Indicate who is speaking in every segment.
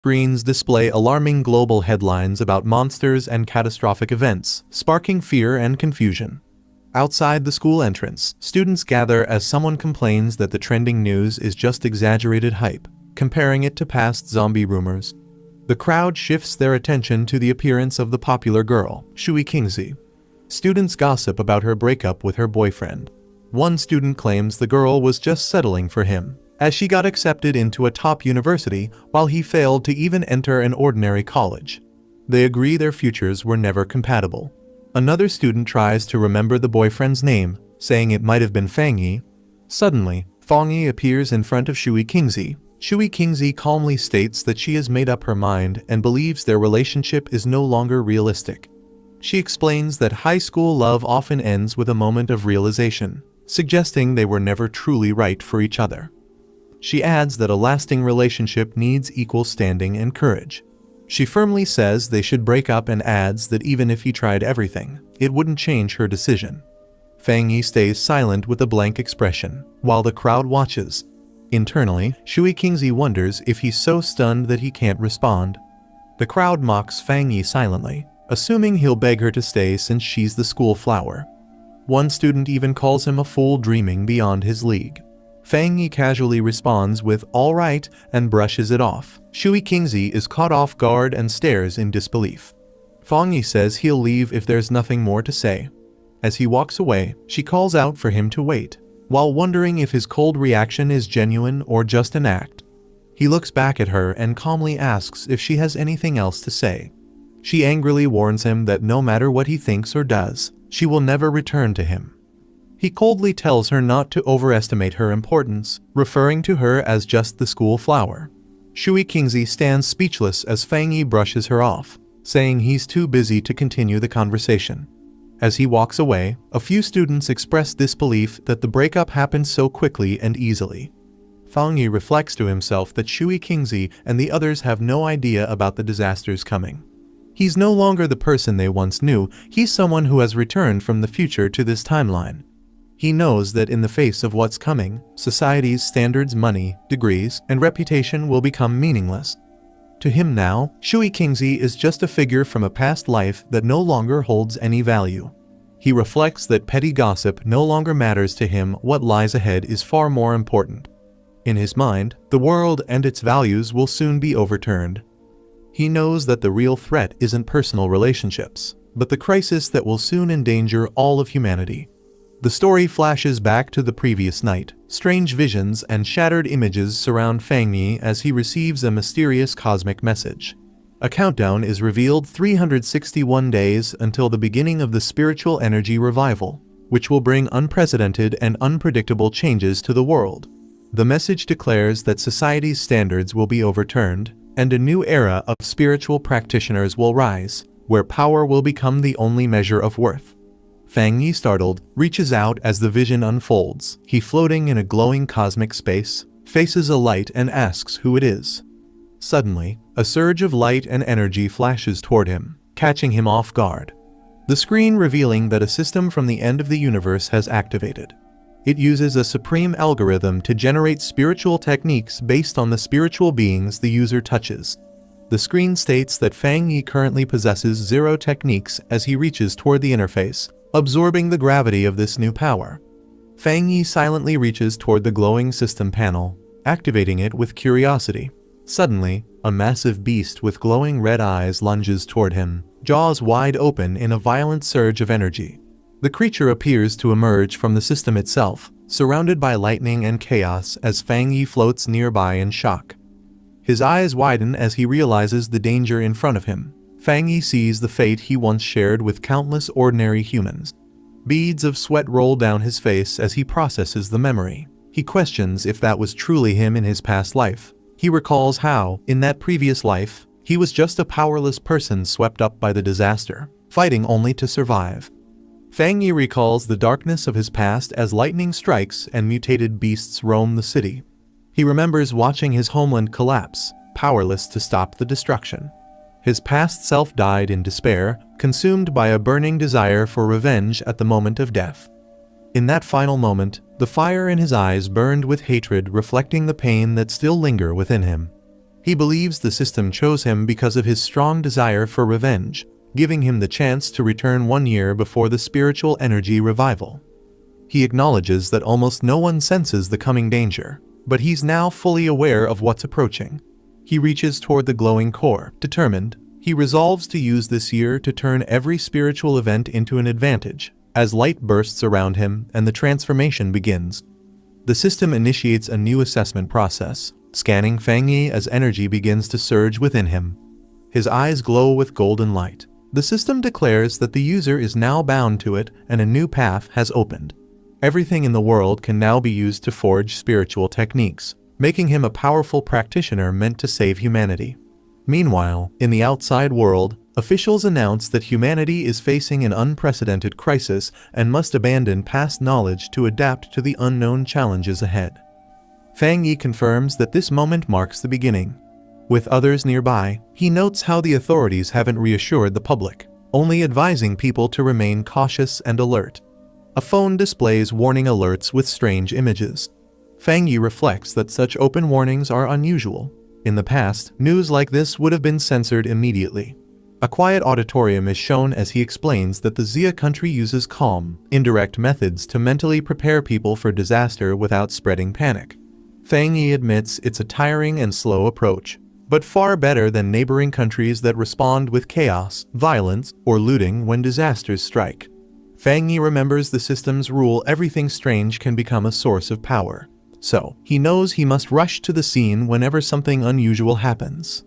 Speaker 1: Screens display alarming global headlines about monsters and catastrophic events, sparking fear and confusion. Outside the school entrance, students gather as someone complains that the trending news is just exaggerated hype, comparing it to past zombie rumors. The crowd shifts their attention to the appearance of the popular girl, Shui Kingzi. Students gossip about her breakup with her boyfriend. One student claims the girl was just settling for him, as she got accepted into a top university while he failed to even enter an ordinary college. They agree their futures were never compatible. Another student tries to remember the boyfriend's name, saying it might have been Fang Yi. Suddenly, Fang Yi appears in front of Shui Kingzi. Shui Kingzi calmly states that she has made up her mind and believes their relationship is no longer realistic. She explains that high school love often ends with a moment of realization, suggesting they were never truly right for each other. She adds that a lasting relationship needs equal standing and courage. She firmly says they should break up and adds that even if he tried everything, it wouldn't change her decision. Fang Yi stays silent with a blank expression, while the crowd watches. Internally, Shui Kingzi wonders if he's so stunned that he can't respond. The crowd mocks Fang Yi silently, assuming he'll beg her to stay since she's the school flower. One student even calls him a fool dreaming beyond his league. Fang Yi casually responds with "all right" and brushes it off. Shui Kingzi is caught off guard and stares in disbelief. Fang Yi says he'll leave if there's nothing more to say. As he walks away, she calls out for him to wait, while wondering if his cold reaction is genuine or just an act. He looks back at her and calmly asks if she has anything else to say. She angrily warns him that no matter what he thinks or does, she will never return to him. He coldly tells her not to overestimate her importance, referring to her as just the school flower. Shui Kingzi stands speechless as Fang Yi brushes her off, saying he's too busy to continue the conversation. As he walks away, a few students express disbelief that the breakup happened so quickly and easily. Fang Yi reflects to himself that Shui Kingzi and the others have no idea about the disasters coming. He's no longer the person they once knew, he's someone who has returned from the future to this timeline. He knows that in the face of what's coming, society's standards, money, degrees, and reputation will become meaningless. To him now, Shui Kingzi is just a figure from a past life that no longer holds any value. He reflects that petty gossip no longer matters to him. What lies ahead is far more important. In his mind, the world and its values will soon be overturned. He knows that the real threat isn't personal relationships, but the crisis that will soon endanger all of humanity. The story flashes back to the previous night. Strange visions and shattered images surround Fang Yi as he receives a mysterious cosmic message. A countdown is revealed: 361 days until the beginning of the spiritual energy revival, which will bring unprecedented and unpredictable changes to the world. The message declares that society's standards will be overturned, and a new era of spiritual practitioners will rise, where power will become the only measure of worth. Fang Yi, startled, reaches out as the vision unfolds. He, floating in a glowing cosmic space, faces a light and asks who it is. Suddenly, a surge of light and energy flashes toward him, catching him off guard. The screen revealing that a system from the end of the universe has activated. It uses a supreme algorithm to generate spiritual techniques based on the spiritual beings the user touches. The screen states that Fang Yi currently possesses 0 techniques as he reaches toward the interface, absorbing the gravity of this new power. Fang Yi silently reaches toward the glowing system panel, activating it with curiosity. Suddenly, a massive beast with glowing red eyes lunges toward him, jaws wide open in a violent surge of energy. The creature appears to emerge from the system itself, surrounded by lightning and chaos as Fang Yi floats nearby in shock. His eyes widen as he realizes the danger in front of him. Fang Yi sees the fate he once shared with countless ordinary humans. Beads of sweat roll down his face as he processes the memory. He questions if that was truly him in his past life. He recalls how, in that previous life, he was just a powerless person swept up by the disaster, fighting only to survive. Fang Yi recalls the darkness of his past as lightning strikes and mutated beasts roam the city. He remembers watching his homeland collapse, powerless to stop the destruction. His past self died in despair, consumed by a burning desire for revenge at the moment of death. In that final moment, the fire in his eyes burned with hatred, reflecting the pain that still lingered within him. He believes the system chose him because of his strong desire for revenge, giving him the chance to return 1 year before the spiritual energy revival. He acknowledges that almost no one senses the coming danger, but he's now fully aware of what's approaching. He reaches toward the glowing core, determined. He resolves to use this year to turn every spiritual event into an advantage, as light bursts around him and the transformation begins. The system initiates a new assessment process, scanning Fang Yi as energy begins to surge within him. His eyes glow with golden light. The system declares that the user is now bound to it and a new path has opened. Everything in the world can now be used to forge spiritual techniques, making him a powerful practitioner meant to save humanity. Meanwhile, in the outside world, officials announce that humanity is facing an unprecedented crisis and must abandon past knowledge to adapt to the unknown challenges ahead. Fang Yi confirms that this moment marks the beginning. With others nearby, he notes how the authorities haven't reassured the public, only advising people to remain cautious and alert. A phone displays warning alerts with strange images. Fang Yi reflects that such open warnings are unusual. In the past, news like this would have been censored immediately. A quiet auditorium is shown as he explains that the Xia country uses calm, indirect methods to mentally prepare people for disaster without spreading panic. Fang Yi admits it's a tiring and slow approach, but far better than neighboring countries that respond with chaos, violence, or looting when disasters strike. Fang Yi remembers the system's rule: everything strange can become a source of power. So, he knows he must rush to the scene whenever something unusual happens.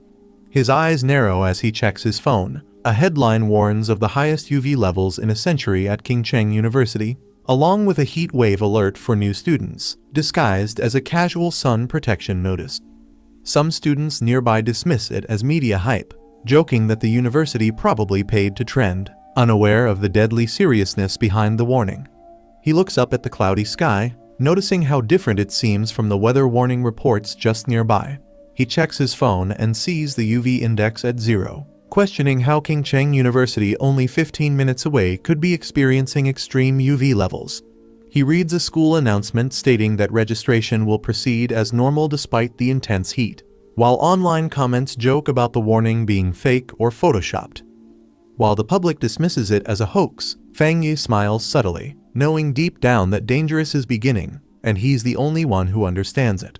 Speaker 1: His eyes narrow as he checks his phone. A headline warns of the highest UV levels in a century at Qingcheng University, along with a heat wave alert for new students, disguised as a casual sun protection notice. Some students nearby dismiss it as media hype, joking that the university probably paid to trend, unaware of the deadly seriousness behind the warning. He looks up at the cloudy sky, noticing how different it seems from the weather warning reports just nearby. He checks his phone and sees the UV index at 0, questioning how Qingcheng University, only 15 minutes away, could be experiencing extreme UV levels. He reads a school announcement stating that registration will proceed as normal despite the intense heat, while online comments joke about the warning being fake or photoshopped. While the public dismisses it as a hoax, Fang Yi smiles subtly, knowing deep down that dangerous is beginning, and he's the only one who understands it.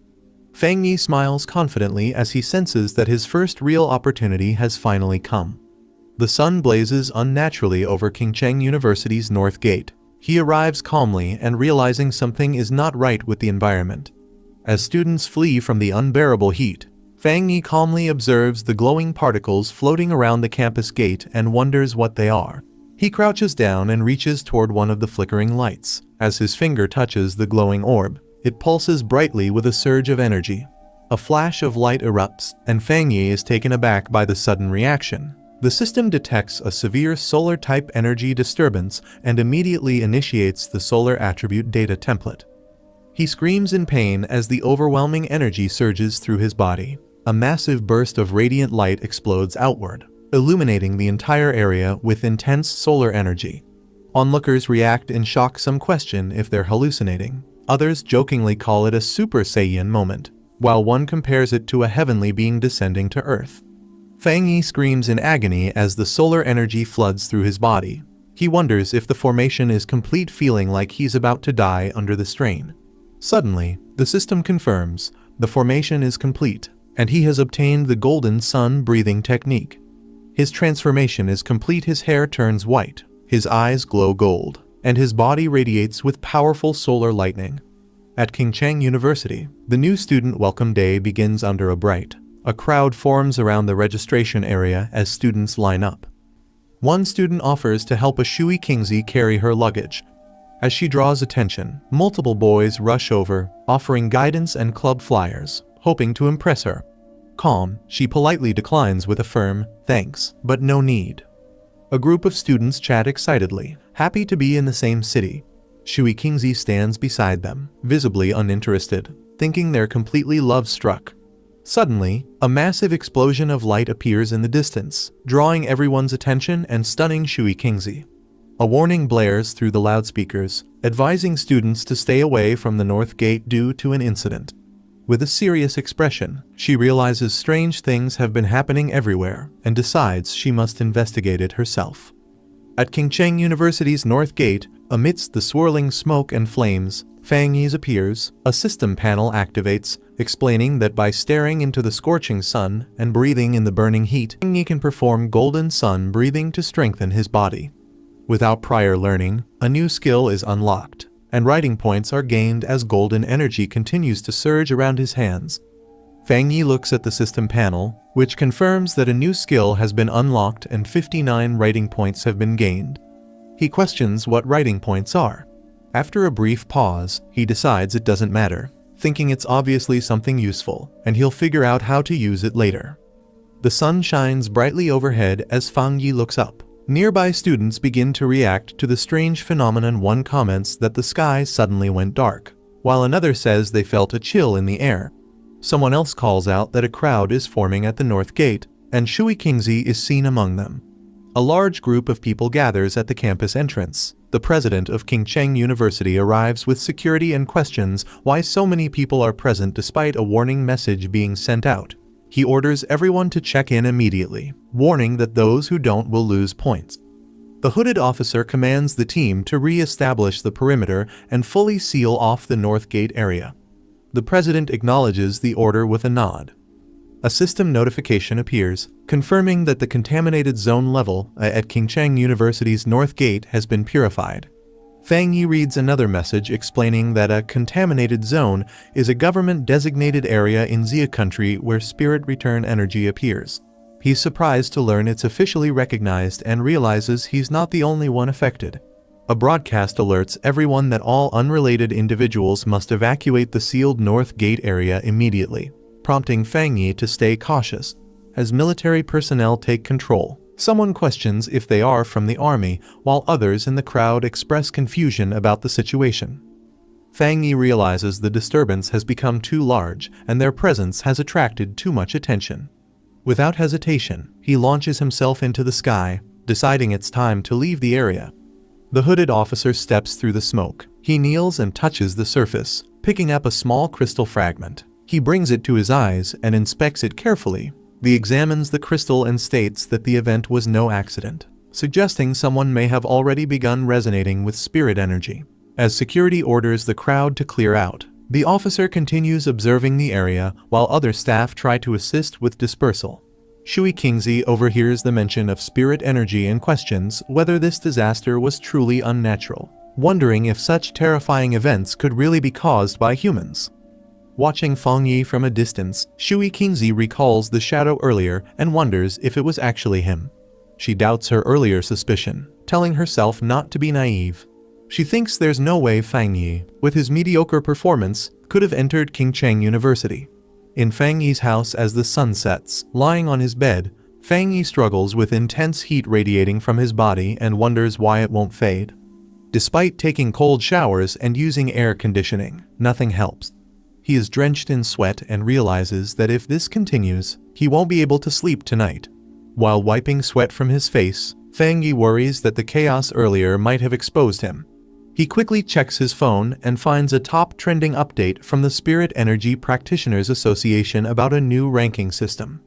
Speaker 1: Fang Yi smiles confidently as he senses that his first real opportunity has finally come. The sun blazes unnaturally over Qingcheng University's north gate. He arrives calmly and realizing something is not right with the environment. As students flee from the unbearable heat, Fang Yi calmly observes the glowing particles floating around the campus gate and wonders what they are. He crouches down and reaches toward one of the flickering lights. As his finger touches the glowing orb, it pulses brightly with a surge of energy. A flash of light erupts, and Fang Yi is taken aback by the sudden reaction. The system detects a severe solar-type energy disturbance and immediately initiates the solar attribute data template. He screams in pain as the overwhelming energy surges through his body. A massive burst of radiant light explodes outward, illuminating the entire area with intense solar energy. Onlookers react in shock. Some question if they're hallucinating. Others jokingly call it a Super Saiyan moment, while one compares it to a heavenly being descending to Earth. Fang Yi screams in agony as the solar energy floods through his body. He wonders if the formation is complete, feeling like he's about to die under the strain. Suddenly, the system confirms the formation is complete, and he has obtained the golden sun breathing technique. His transformation is complete. His hair turns white, his eyes glow gold, and his body radiates with powerful solar lightning. At Qingcheng University, the new student welcome day begins under a bright. A crowd forms around the registration area as students line up. One student offers to help a Shui Kingzi carry her luggage. As she draws attention, multiple boys rush over, offering guidance and club flyers, hoping to impress her. Calm, she politely declines with a firm, "Thanks, but no need." A group of students chat excitedly, happy to be in the same city. Shui Kingzi stands beside them, visibly uninterested, thinking they're completely love-struck. Suddenly, a massive explosion of light appears in the distance, drawing everyone's attention and stunning Shui Kingzi. A warning blares through the loudspeakers, advising students to stay away from the north gate due to an incident. With a serious expression, she realizes strange things have been happening everywhere and decides she must investigate it herself. At Qingcheng University's North Gate, amidst the swirling smoke and flames, Fang Yi appears. A system panel activates, explaining that by staring into the scorching sun and breathing in the burning heat, Fang Yi can perform golden sun breathing to strengthen his body. Without prior learning, a new skill is unlocked, and writing points are gained as golden energy continues to surge around his hands. Fang Yi looks at the system panel, which confirms that a new skill has been unlocked and 59 writing points have been gained. He questions what writing points are. After a brief pause, he decides it doesn't matter, thinking it's obviously something useful, and he'll figure out how to use it later. The sun shines brightly overhead as Fang Yi looks up. Nearby students begin to react to the strange phenomenon. One comments that the sky suddenly went dark, while another says they felt a chill in the air. Someone else calls out that a crowd is forming at the North Gate, and Shui Qingzi is seen among them. A large group of people gathers at the campus entrance. The president of Qingcheng University arrives with security and questions why so many people are present despite a warning message being sent out. He orders everyone to check in immediately, warning that those who don't will lose points. The hooded officer commands the team to re-establish the perimeter and fully seal off the North Gate area. The president acknowledges the order with a nod. A system notification appears, confirming that the contaminated zone level at Qingcheng University's North Gate has been purified. Fang Yi reads another message explaining that a contaminated zone is a government-designated area in Xia country where spirit return energy appears. He's surprised to learn it's officially recognized and realizes he's not the only one affected. A broadcast alerts everyone that all unrelated individuals must evacuate the sealed North Gate area immediately, prompting Fang Yi to stay cautious. As military personnel take control, someone questions if they are from the army, while others in the crowd express confusion about the situation. Fang Yi realizes the disturbance has become too large and their presence has attracted too much attention. Without hesitation, he launches himself into the sky, deciding it's time to leave the area. The hooded officer steps through the smoke. He kneels and touches the surface, picking up a small crystal fragment. He brings it to his eyes and inspects it carefully. He examines the crystal and states that the event was no accident, suggesting someone may have already begun resonating with spirit energy. As security orders the crowd to clear out, the officer continues observing the area while other staff try to assist with dispersal. Shui Qingzi overhears the mention of spirit energy and questions whether this disaster was truly unnatural, wondering if such terrifying events could really be caused by humans. Watching Fang Yi from a distance, Shui Qingzi recalls the shadow earlier and wonders if it was actually him. She doubts her earlier suspicion, telling herself not to be naive. She thinks there's no way Fang Yi, with his mediocre performance, could have entered Qingcheng University. In Fang Yi's house as the sun sets, lying on his bed, Fang Yi struggles with intense heat radiating from his body and wonders why it won't fade. Despite taking cold showers and using air conditioning, nothing helps. He is drenched in sweat and realizes that if this continues, he won't be able to sleep tonight. While wiping sweat from his face, Fang Yi worries that the chaos earlier might have exposed him. He quickly checks his phone and finds a top trending update from the Spirit Energy Practitioners Association about a new ranking system.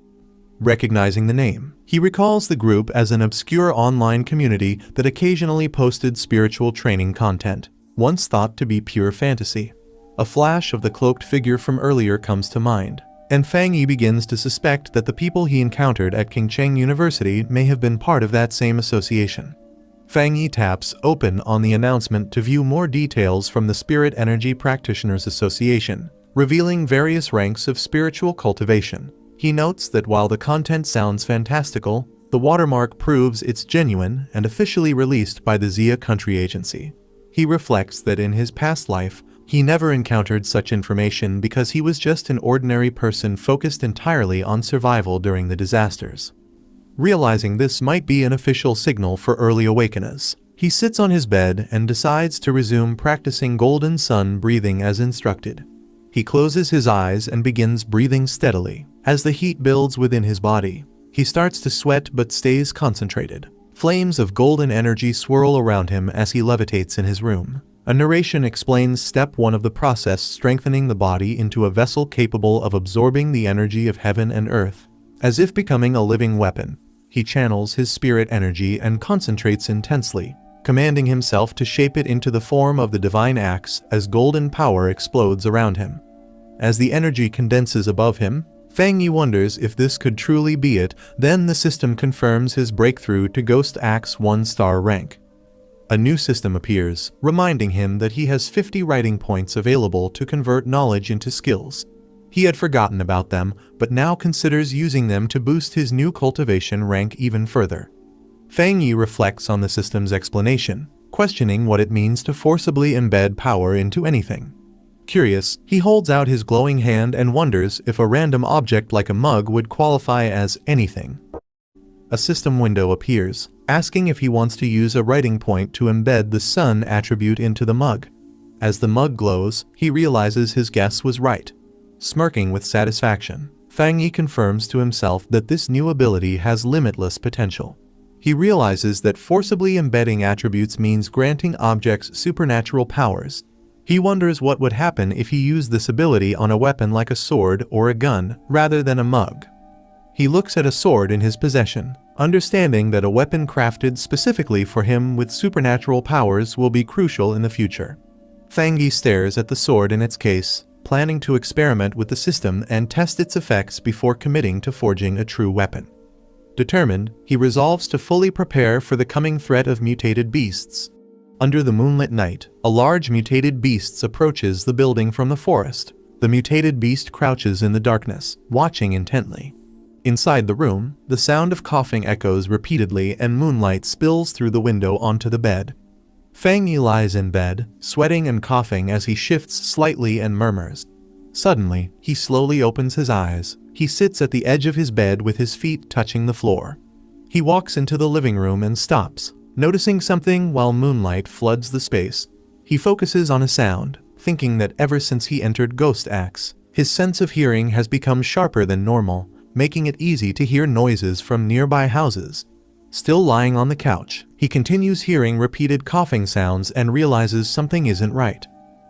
Speaker 1: Recognizing the name, he recalls the group as an obscure online community that occasionally posted spiritual training content, once thought to be pure fantasy. A flash of the cloaked figure from earlier comes to mind, and Fang Yi begins to suspect that the people he encountered at Qingcheng University may have been part of that same association. Fang Yi taps open on the announcement to view more details from the Spirit Energy Practitioners Association, revealing various ranks of spiritual cultivation. He notes that while the content sounds fantastical, the watermark proves it's genuine and officially released by the Xia Country Agency. He reflects that in his past life, he never encountered such information because he was just an ordinary person focused entirely on survival during the disasters. Realizing this might be an official signal for early awakeners, he sits on his bed and decides to resume practicing golden sun breathing as instructed. He closes his eyes and begins breathing steadily. As the heat builds within his body, he starts to sweat but stays concentrated. Flames of golden energy swirl around him as he levitates in his room. A narration explains step 1 of the process, strengthening the body into a vessel capable of absorbing the energy of heaven and earth. As if becoming a living weapon, he channels his spirit energy and concentrates intensely, commanding himself to shape it into the form of the divine axe as golden power explodes around him. As the energy condenses above him, Fang Yi wonders if this could truly be it. Then the system confirms his breakthrough to Ghost Axe 1-star rank. A new system appears, reminding him that he has 50 writing points available to convert knowledge into skills. He had forgotten about them, but now considers using them to boost his new cultivation rank even further. Fang Yi reflects on the system's explanation, questioning what it means to forcibly embed power into anything. Curious, he holds out his glowing hand and wonders if a random object like a mug would qualify as anything. A system window appears, asking if he wants to use a writing point to embed the sun attribute into the mug. As the mug glows, he realizes his guess was right. Smirking with satisfaction, Fang Yi confirms to himself that this new ability has limitless potential. He realizes that forcibly embedding attributes means granting objects supernatural powers. He wonders what would happen if he used this ability on a weapon like a sword or a gun, rather than a mug. He looks at a sword in his possession, understanding that a weapon crafted specifically for him with supernatural powers will be crucial in the future. Fang Yi stares at the sword in its case, planning to experiment with the system and test its effects before committing to forging a true weapon. Determined, he resolves to fully prepare for the coming threat of mutated beasts. Under the moonlit night, a large mutated beast approaches the building from the forest. The mutated beast crouches in the darkness, watching intently. Inside the room, the sound of coughing echoes repeatedly and moonlight spills through the window onto the bed. Fang Yi lies in bed, sweating and coughing as he shifts slightly and murmurs. Suddenly, he slowly opens his eyes. He sits at the edge of his bed with his feet touching the floor. He walks into the living room and stops, noticing something while moonlight floods the space. He focuses on a sound, thinking that ever since he entered Ghost Axe, his sense of hearing has become sharper than normal, making it easy to hear noises from nearby houses. Still lying on the couch, he continues hearing repeated coughing sounds and realizes something isn't right.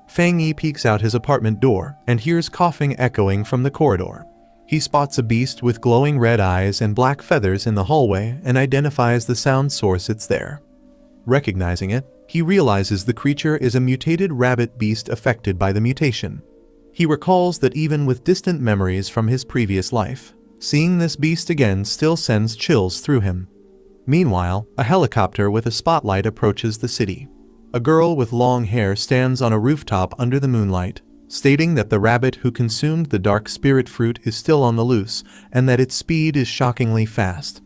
Speaker 1: Fang Yi peeks out his apartment door and hears coughing echoing from the corridor. He spots a beast with glowing red eyes and black feathers in the hallway and identifies the sound source it's there. Recognizing it, he realizes the creature is a mutated rabbit beast affected by the mutation. He recalls that even with distant memories from his previous life, seeing this beast again still sends chills through him. Meanwhile, a helicopter with a spotlight approaches the city. A girl with long hair stands on a rooftop under the moonlight, stating that the rabbit who consumed the dark spirit fruit is still on the loose and that its speed is shockingly fast.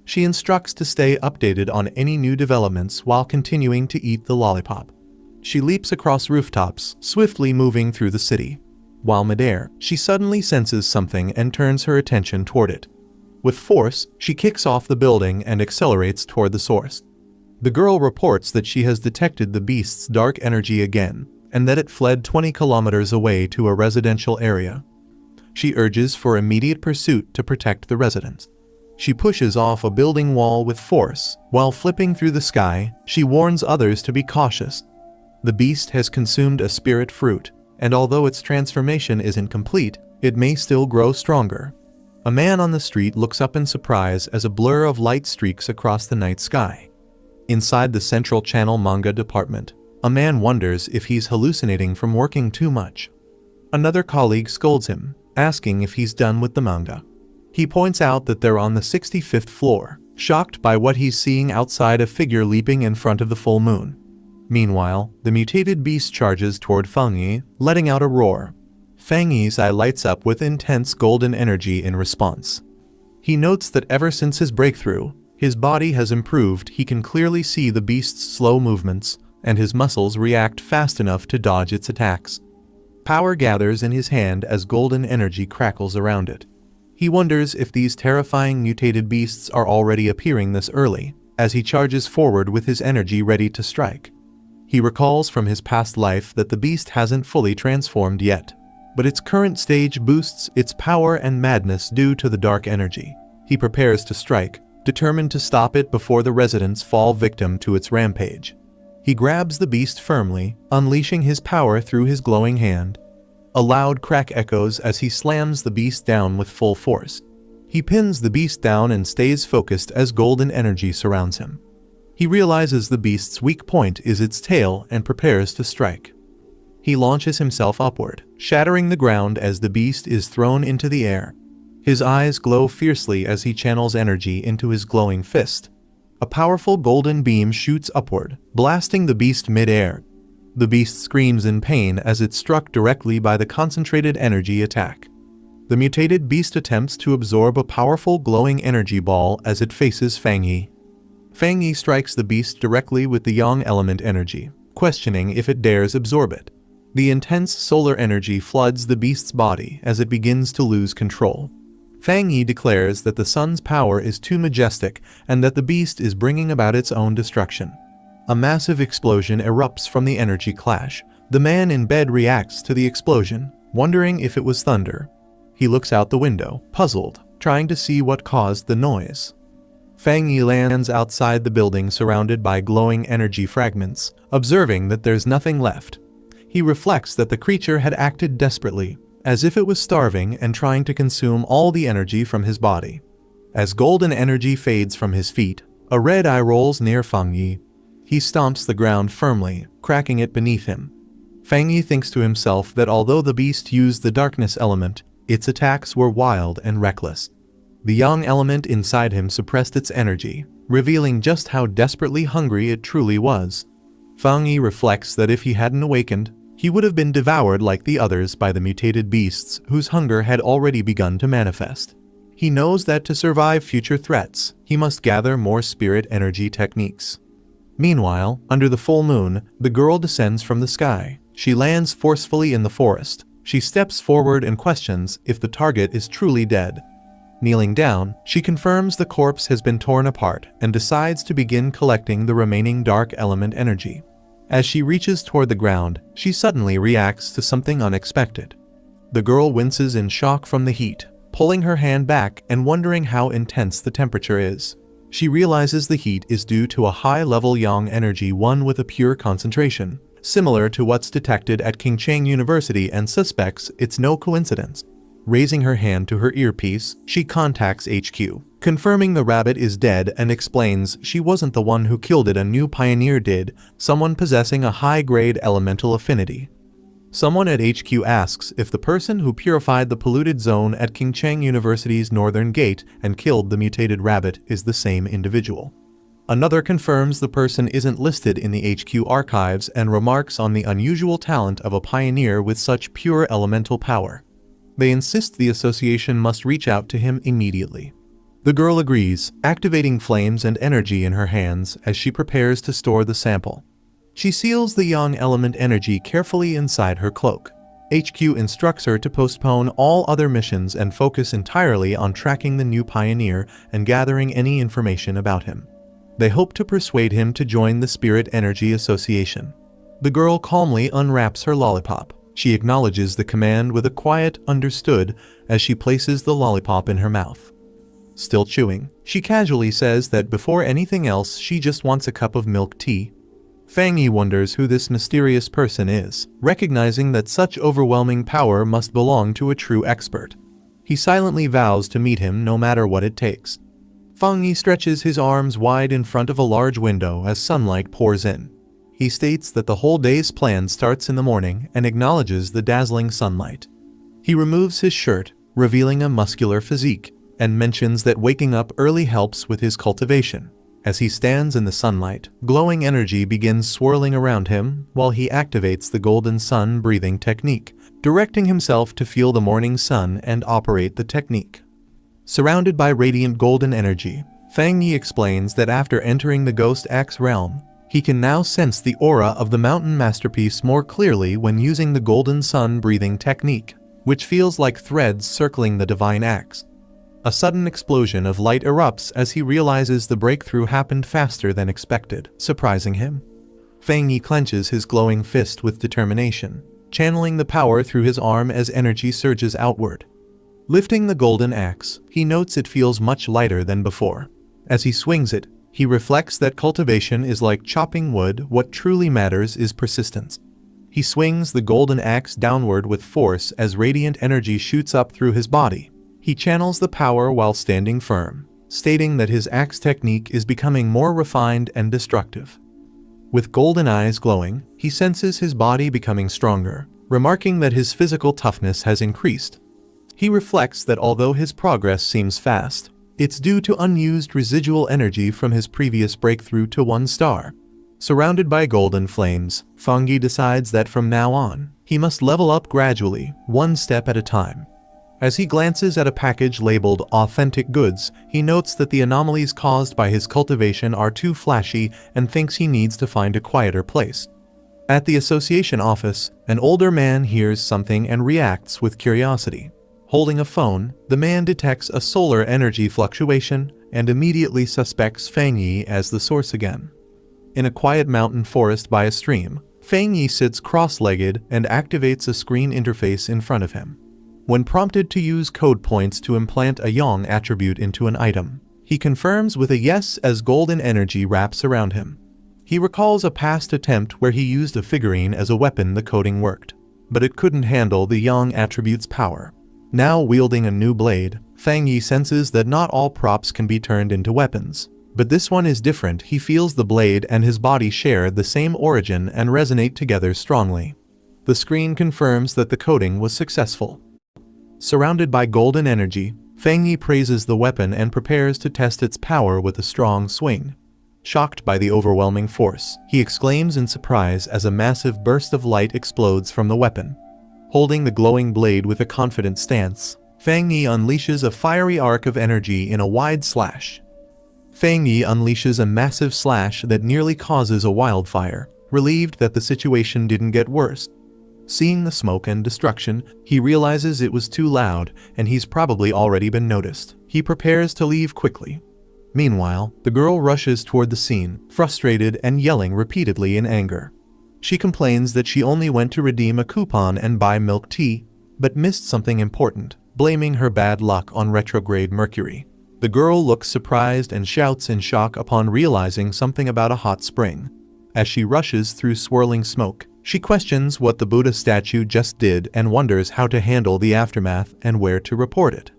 Speaker 1: She instructs to stay updated on any new developments while continuing to eat the lollipop. She leaps across rooftops, swiftly moving through the city. While midair, she suddenly senses something and turns her attention toward it. With force, she kicks off the building and accelerates toward the source. The girl reports that she has detected the beast's dark energy again, and that it fled 20 kilometers away to a residential area. She urges for immediate pursuit to protect the residents. She pushes off a building wall with force. While flipping through the sky, she warns others to be cautious. The beast has consumed a spirit fruit, and although its transformation isn't complete, it may still grow stronger. A man on the street looks up in surprise as a blur of light streaks across the night sky. Inside the Central Channel manga department, a man wonders if he's hallucinating from working too much. Another colleague scolds him, asking if he's done with the manga. He points out that they're on the 65th floor, shocked by what he's seeing outside, a figure leaping in front of the full moon. Meanwhile, the mutated beast charges toward Fang Yi, letting out a roar. Fang Yi's eye lights up with intense golden energy in response. He notes that ever since his breakthrough, his body has improved. He can clearly see the beast's slow movements, and his muscles react fast enough to dodge its attacks. Power gathers in his hand as golden energy crackles around it. He wonders if these terrifying mutated beasts are already appearing this early, as he charges forward with his energy ready to strike. He recalls from his past life that the beast hasn't fully transformed yet, but its current stage boosts its power and madness due to the dark energy. He prepares to strike, determined to stop it before the residents fall victim to its rampage. He grabs the beast firmly, unleashing his power through his glowing hand. A loud crack echoes as he slams the beast down with full force. He pins the beast down and stays focused as golden energy surrounds him. He realizes the beast's weak point is its tail and prepares to strike. He launches himself upward, shattering the ground as the beast is thrown into the air. His eyes glow fiercely as he channels energy into his glowing fist. A powerful golden beam shoots upward, blasting the beast mid-air. The beast screams in pain as it's struck directly by the concentrated energy attack. The mutated beast attempts to absorb a powerful glowing energy ball as it faces Fang Yi. Fang Yi strikes the beast directly with the yang element energy, questioning if it dares absorb it. The intense solar energy floods the beast's body as it begins to lose control. Fang Yi declares that the sun's power is too majestic and that the beast is bringing about its own destruction. A massive explosion erupts from the energy clash. The man in bed reacts to the explosion, wondering if it was thunder. He looks out the window, puzzled, trying to see what caused the noise. Fang Yi lands outside the building surrounded by glowing energy fragments, observing that there's nothing left. He reflects that the creature had acted desperately, as if it was starving and trying to consume all the energy from his body. As golden energy fades from his feet, a red eye rolls near Fang Yi. He stomps the ground firmly, cracking it beneath him. Fang Yi thinks to himself that although the beast used the darkness element, its attacks were wild and reckless. The yang element inside him suppressed its energy, revealing just how desperately hungry it truly was. Fang Yi reflects that if he hadn't awakened, he would have been devoured like the others by the mutated beasts whose hunger had already begun to manifest. He knows that to survive future threats, he must gather more spirit energy techniques. Meanwhile, under the full moon, the girl descends from the sky. She lands forcefully in the forest. She steps forward and questions if the target is truly dead. Kneeling down, she confirms the corpse has been torn apart and decides to begin collecting the remaining dark element energy. As she reaches toward the ground, she suddenly reacts to something unexpected. The girl winces in shock from the heat, pulling her hand back and wondering how intense the temperature is. She realizes the heat is due to a high-level yang energy, one with a pure concentration, similar to what's detected at Qingcheng University, and suspects it's no coincidence. Raising her hand to her earpiece, she contacts HQ, confirming the rabbit is dead and explains she wasn't the one who killed it. A new pioneer did, someone possessing a high-grade elemental affinity. Someone at HQ asks if the person who purified the polluted zone at Qingcheng University's northern gate and killed the mutated rabbit is the same individual. Another confirms the person isn't listed in the HQ archives and remarks on the unusual talent of a pioneer with such pure elemental power. They insist the association must reach out to him immediately. The girl agrees, activating flames and energy in her hands as she prepares to store the sample. She seals the yang element energy carefully inside her cloak. HQ instructs her to postpone all other missions and focus entirely on tracking the new pioneer and gathering any information about him. They hope to persuade him to join the Spirit Energy Association. The girl calmly unwraps her lollipop. She acknowledges the command with a quiet "understood" as she places the lollipop in her mouth. Still chewing, she casually says that before anything else she just wants a cup of milk tea. Fang Yi wonders who this mysterious person is, recognizing that such overwhelming power must belong to a true expert. He silently vows to meet him no matter what it takes. Fang Yi stretches his arms wide in front of a large window as sunlight pours in. He states that the whole day's plan starts in the morning and acknowledges the dazzling sunlight. He removes his shirt, revealing a muscular physique, and mentions that waking up early helps with his cultivation. As he stands in the sunlight, glowing energy begins swirling around him while he activates the golden sun breathing technique, directing himself to feel the morning sun and operate the technique. Surrounded by radiant golden energy, Fang Yi explains that after entering the Ghost Axe realm, he can now sense the aura of the mountain masterpiece more clearly when using the golden sun breathing technique, which feels like threads circling the divine axe. A sudden explosion of light erupts as he realizes the breakthrough happened faster than expected, surprising him. Fang Yi clenches his glowing fist with determination, channeling the power through his arm as energy surges outward. Lifting the golden axe, he notes it feels much lighter than before. As he swings it, He reflects that cultivation is like chopping wood, what truly matters is persistence. He swings the golden axe downward with force as radiant energy shoots up through his body. He channels the power while standing firm, stating that his axe technique is becoming more refined and destructive. With golden eyes glowing, he senses his body becoming stronger, remarking that his physical toughness has increased. He reflects that although his progress seems fast, it's due to unused residual energy from his previous breakthrough to 1 star. Surrounded by golden flames, Fangyi decides that from now on, he must level up gradually, 1 step at a time. As he glances at a package labeled authentic goods, he notes that the anomalies caused by his cultivation are too flashy and thinks he needs to find a quieter place. At the association office, an older man hears something and reacts with curiosity. Holding a phone, the man detects a solar energy fluctuation and immediately suspects Fangyi as the source again. In a quiet mountain forest by a stream, Fangyi sits cross-legged and activates a screen interface in front of him. When prompted to use code points to implant a yang attribute into an item, he confirms with a yes as golden energy wraps around him. He recalls a past attempt where he used a figurine as a weapon. The coding worked, but it couldn't handle the yang attribute's power. Now wielding a new blade, Fangyi senses that not all props can be turned into weapons. But this one is different. He feels the blade and his body share the same origin and resonate together strongly. The screen confirms that the coding was successful. Surrounded by golden energy, Fangyi praises the weapon and prepares to test its power with a strong swing. Shocked by the overwhelming force, he exclaims in surprise as a massive burst of light explodes from the weapon. Holding the glowing blade with a confident stance, Fangyi unleashes a fiery arc of energy in a wide slash. Fangyi unleashes a massive slash that nearly causes a wildfire, relieved that the situation didn't get worse. Seeing the smoke and destruction, he realizes it was too loud and he's probably already been noticed. He prepares to leave quickly. Meanwhile, the girl rushes toward the scene, frustrated and yelling repeatedly in anger. She complains that she only went to redeem a coupon and buy milk tea, but missed something important, blaming her bad luck on retrograde Mercury. The girl looks surprised and shouts in shock upon realizing something about a hot spring. As she rushes through swirling smoke, she questions what the Buddha statue just did and wonders how to handle the aftermath and where to report it.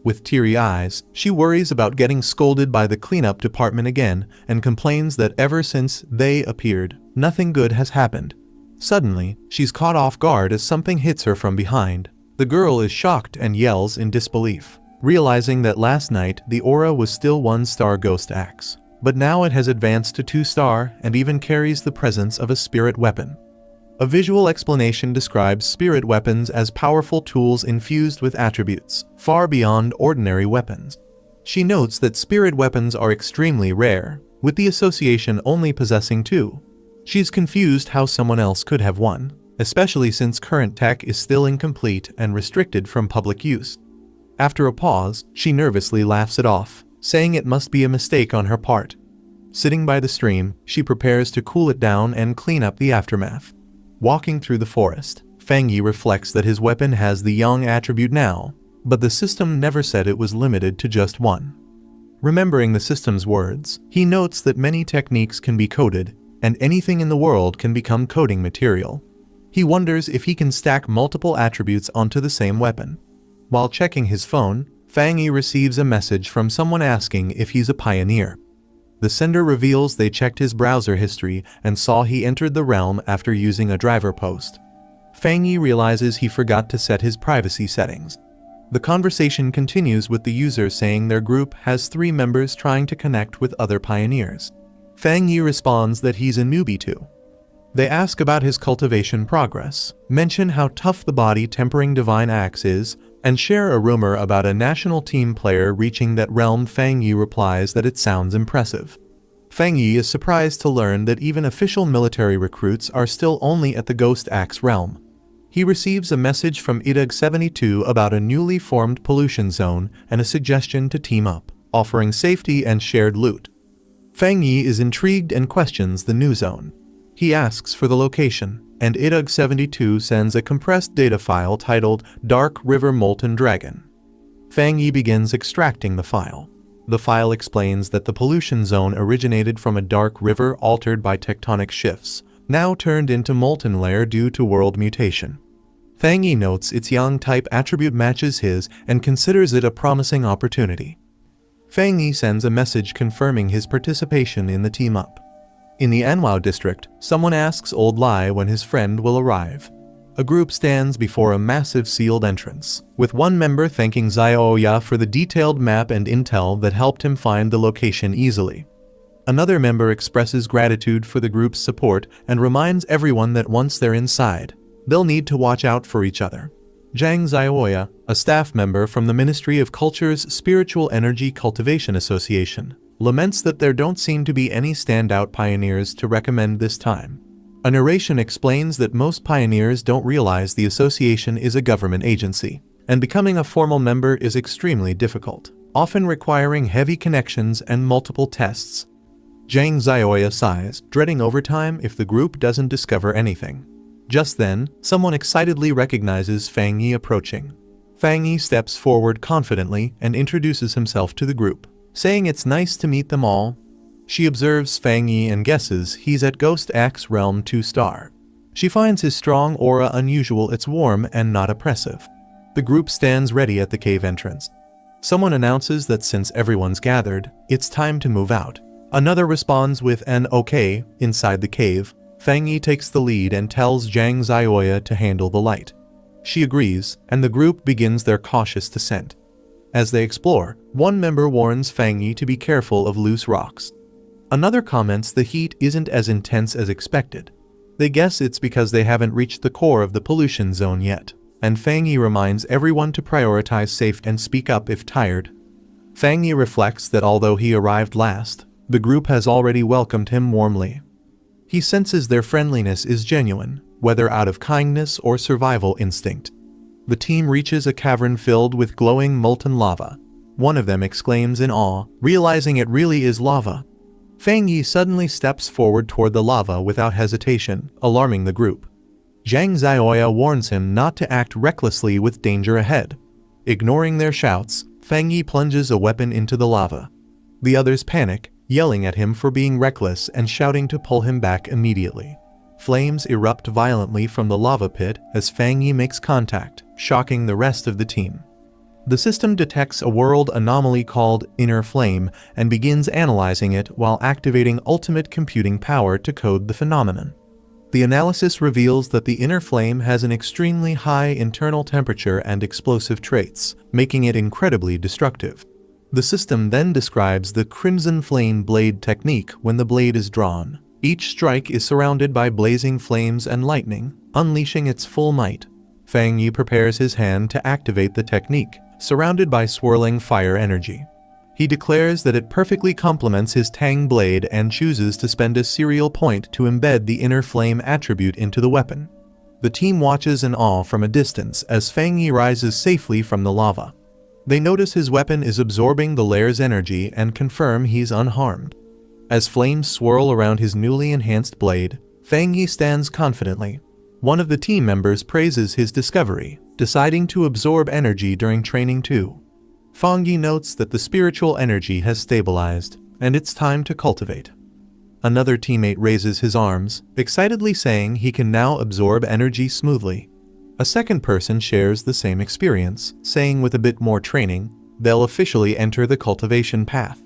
Speaker 1: With teary eyes, she worries about getting scolded by the cleanup department again and complains that ever since they appeared, nothing good has happened. Suddenly, she's caught off guard as something hits her from behind. The girl is shocked and yells in disbelief, realizing that last night the aura was still 1-star ghost axe, but now it has advanced to 2-star and even carries the presence of a spirit weapon. A visual explanation describes spirit weapons as powerful tools infused with attributes, far beyond ordinary weapons. She notes that spirit weapons are extremely rare, with the association only possessing 2. She's confused how someone else could have one, especially since current tech is still incomplete and restricted from public use. After a pause, she nervously laughs it off, saying it must be a mistake on her part. Sitting by the stream, she prepares to cool it down and clean up the aftermath. Walking through the forest, Fangyi reflects that his weapon has the yang attribute now, but the system never said it was limited to just 1. Remembering the system's words, he notes that many techniques can be coded, and anything in the world can become coding material. He wonders if he can stack multiple attributes onto the same weapon. While checking his phone, Fangyi receives a message from someone asking if he's a pioneer. The sender reveals they checked his browser history and saw he entered the realm after using a driver post. Fangyi realizes he forgot to set his privacy settings. The conversation continues with the user saying their group has 3 members trying to connect with other pioneers. Fangyi responds that he's a newbie too. They ask about his cultivation progress, mention how tough the body tempering divine axe is, and share a rumor about a national team player reaching that realm. Fangyi replies that it sounds impressive. Fangyi is surprised to learn that even official military recruits are still only at the Ghost Axe realm. He receives a message from IDUG-72 about a newly formed pollution zone and a suggestion to team up, offering safety and shared loot. Fangyi is intrigued and questions the new zone. He asks for the location, and IDUG-72 sends a compressed data file titled Dark River Molten Dragon. Fangyi begins extracting the file. The file explains that the pollution zone originated from a dark river altered by tectonic shifts, now turned into molten layer due to world mutation. Fang Yi notes its yang type attribute matches his and considers it a promising opportunity. Fang Yi sends a message confirming his participation in the team-up. In the Anhua district, someone asks Old Lai when his friend will arrive. A group stands before a massive sealed entrance, with one member thanking Xiaoya for the detailed map and intel that helped him find the location easily. Another member expresses gratitude for the group's support and reminds everyone that once they're inside, they'll need to watch out for each other. Zhang Xiaoya, a staff member from the Ministry of Culture's Spiritual Energy Cultivation Association, laments that there don't seem to be any standout pioneers to recommend this time. A narration explains that most pioneers don't realize the association is a government agency, and becoming a formal member is extremely difficult, often requiring heavy connections and multiple tests. Zhang Xiaoya sighs, dreading overtime if the group doesn't discover anything. Just then, someone excitedly recognizes Fang Yi approaching. Fang Yi steps forward confidently and introduces himself to the group, saying it's nice to meet them all. She observes Fang Yi and guesses he's at Ghost Axe Realm 2-star. She finds his strong aura unusual, it's warm and not oppressive. The group stands ready at the cave entrance. Someone announces that since everyone's gathered, it's time to move out. Another responds with an okay. Inside the cave, Fang Yi takes the lead and tells Zhang Xiaoya to handle the light. She agrees, and the group begins their cautious descent. As they explore, one member warns Fang Yi to be careful of loose rocks. Another comments the heat isn't as intense as expected. They guess it's because they haven't reached the core of the pollution zone yet, and Fang Yi reminds everyone to prioritize safety and speak up if tired. Fang Yi reflects that although he arrived last, the group has already welcomed him warmly. He senses their friendliness is genuine, whether out of kindness or survival instinct. The team reaches a cavern filled with glowing molten lava. One of them exclaims in awe, realizing it really is lava. Fang Yi suddenly steps forward toward the lava without hesitation, alarming the group. Zhang Xiaoya warns him not to act recklessly with danger ahead. Ignoring their shouts, Fang Yi plunges a weapon into the lava. The others panic, yelling at him for being reckless and shouting to pull him back immediately. Flames erupt violently from the lava pit as Fang Yi makes contact, shocking the rest of the team. The system detects a world anomaly called Inner Flame and begins analyzing it while activating ultimate computing power to code the phenomenon. The analysis reveals that the Inner Flame has an extremely high internal temperature and explosive traits, making it incredibly destructive. The system then describes the Crimson Flame Blade technique when the blade is drawn. Each strike is surrounded by blazing flames and lightning, unleashing its full might. Fang Yi prepares his hand to activate the technique, surrounded by swirling fire energy. He declares that it perfectly complements his Tang blade and chooses to spend a serial point to embed the Inner Flame attribute into the weapon. The team watches in awe from a distance as Fang Yi rises safely from the lava. They notice his weapon is absorbing the layer's energy and confirm he's unharmed. As flames swirl around his newly enhanced blade, Fang Yi stands confidently. One of the team members praises his discovery, deciding to absorb energy during training too. Fang Yi notes that the spiritual energy has stabilized, and it's time to cultivate. Another teammate raises his arms, excitedly saying he can now absorb energy smoothly. A second person shares the same experience, saying with a bit more training, they'll officially enter the cultivation path.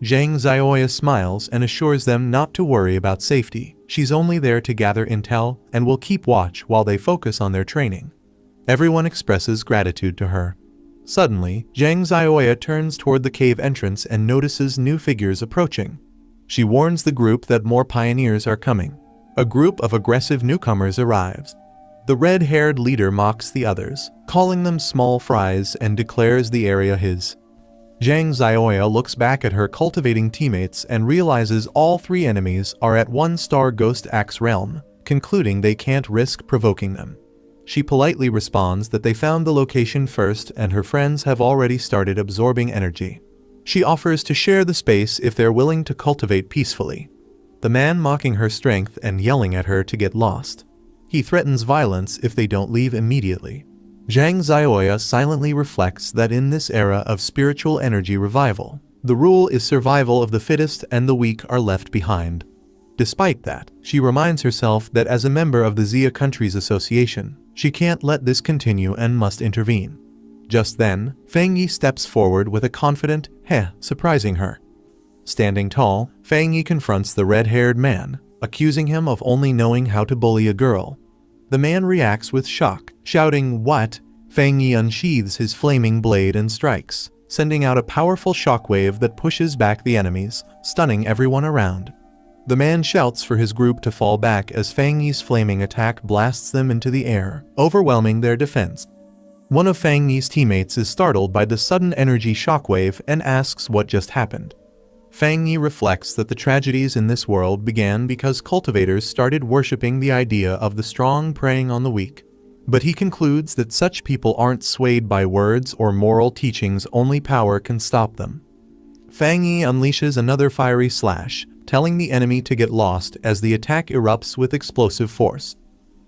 Speaker 1: Zhang Xiaoya smiles and assures them not to worry about safety. She's only there to gather intel and will keep watch while they focus on their training. Everyone expresses gratitude to her. Suddenly, Zhang Xiaoya turns toward the cave entrance and notices new figures approaching. She warns the group that more pioneers are coming. A group of aggressive newcomers arrives. The red-haired leader mocks the others, calling them small fries, and declares the area his. Zhang Xiaoya looks back at her cultivating teammates and realizes all three enemies are at 1-star Ghost Axe Realm, concluding they can't risk provoking them. She politely responds that they found the location first and her friends have already started absorbing energy. She offers to share the space if they're willing to cultivate peacefully. The man mocking her strength and yelling at her to get lost. He threatens violence if they don't leave immediately. Zhang Xiaoya silently reflects that in this era of spiritual energy revival, The rule is survival of the fittest and the weak are left behind. Despite that, she reminds herself that as a member of the Xia Countries Association, she can't let this continue and must intervene. Just then, Fang Yi steps forward with a confident "heh," surprising her. Standing tall, Fang Yi confronts the red-haired man, accusing him of only knowing how to bully a girl. The man reacts with shock, shouting, "What?" Fang Yi unsheathes his flaming blade and strikes, sending out a powerful shockwave that pushes back the enemies, stunning everyone around. The man shouts for his group to fall back as Fang Yi's flaming attack blasts them into the air, overwhelming their defense. One of Fang Yi's teammates is startled by the sudden energy shockwave and asks what just happened. Fang Yi reflects that the tragedies in this world began because cultivators started worshipping the idea of the strong preying on the weak. But he concludes that such people aren't swayed by words or moral teachings, only power can stop them. Fang Yi unleashes another fiery slash, telling the enemy to get lost as the attack erupts with explosive force.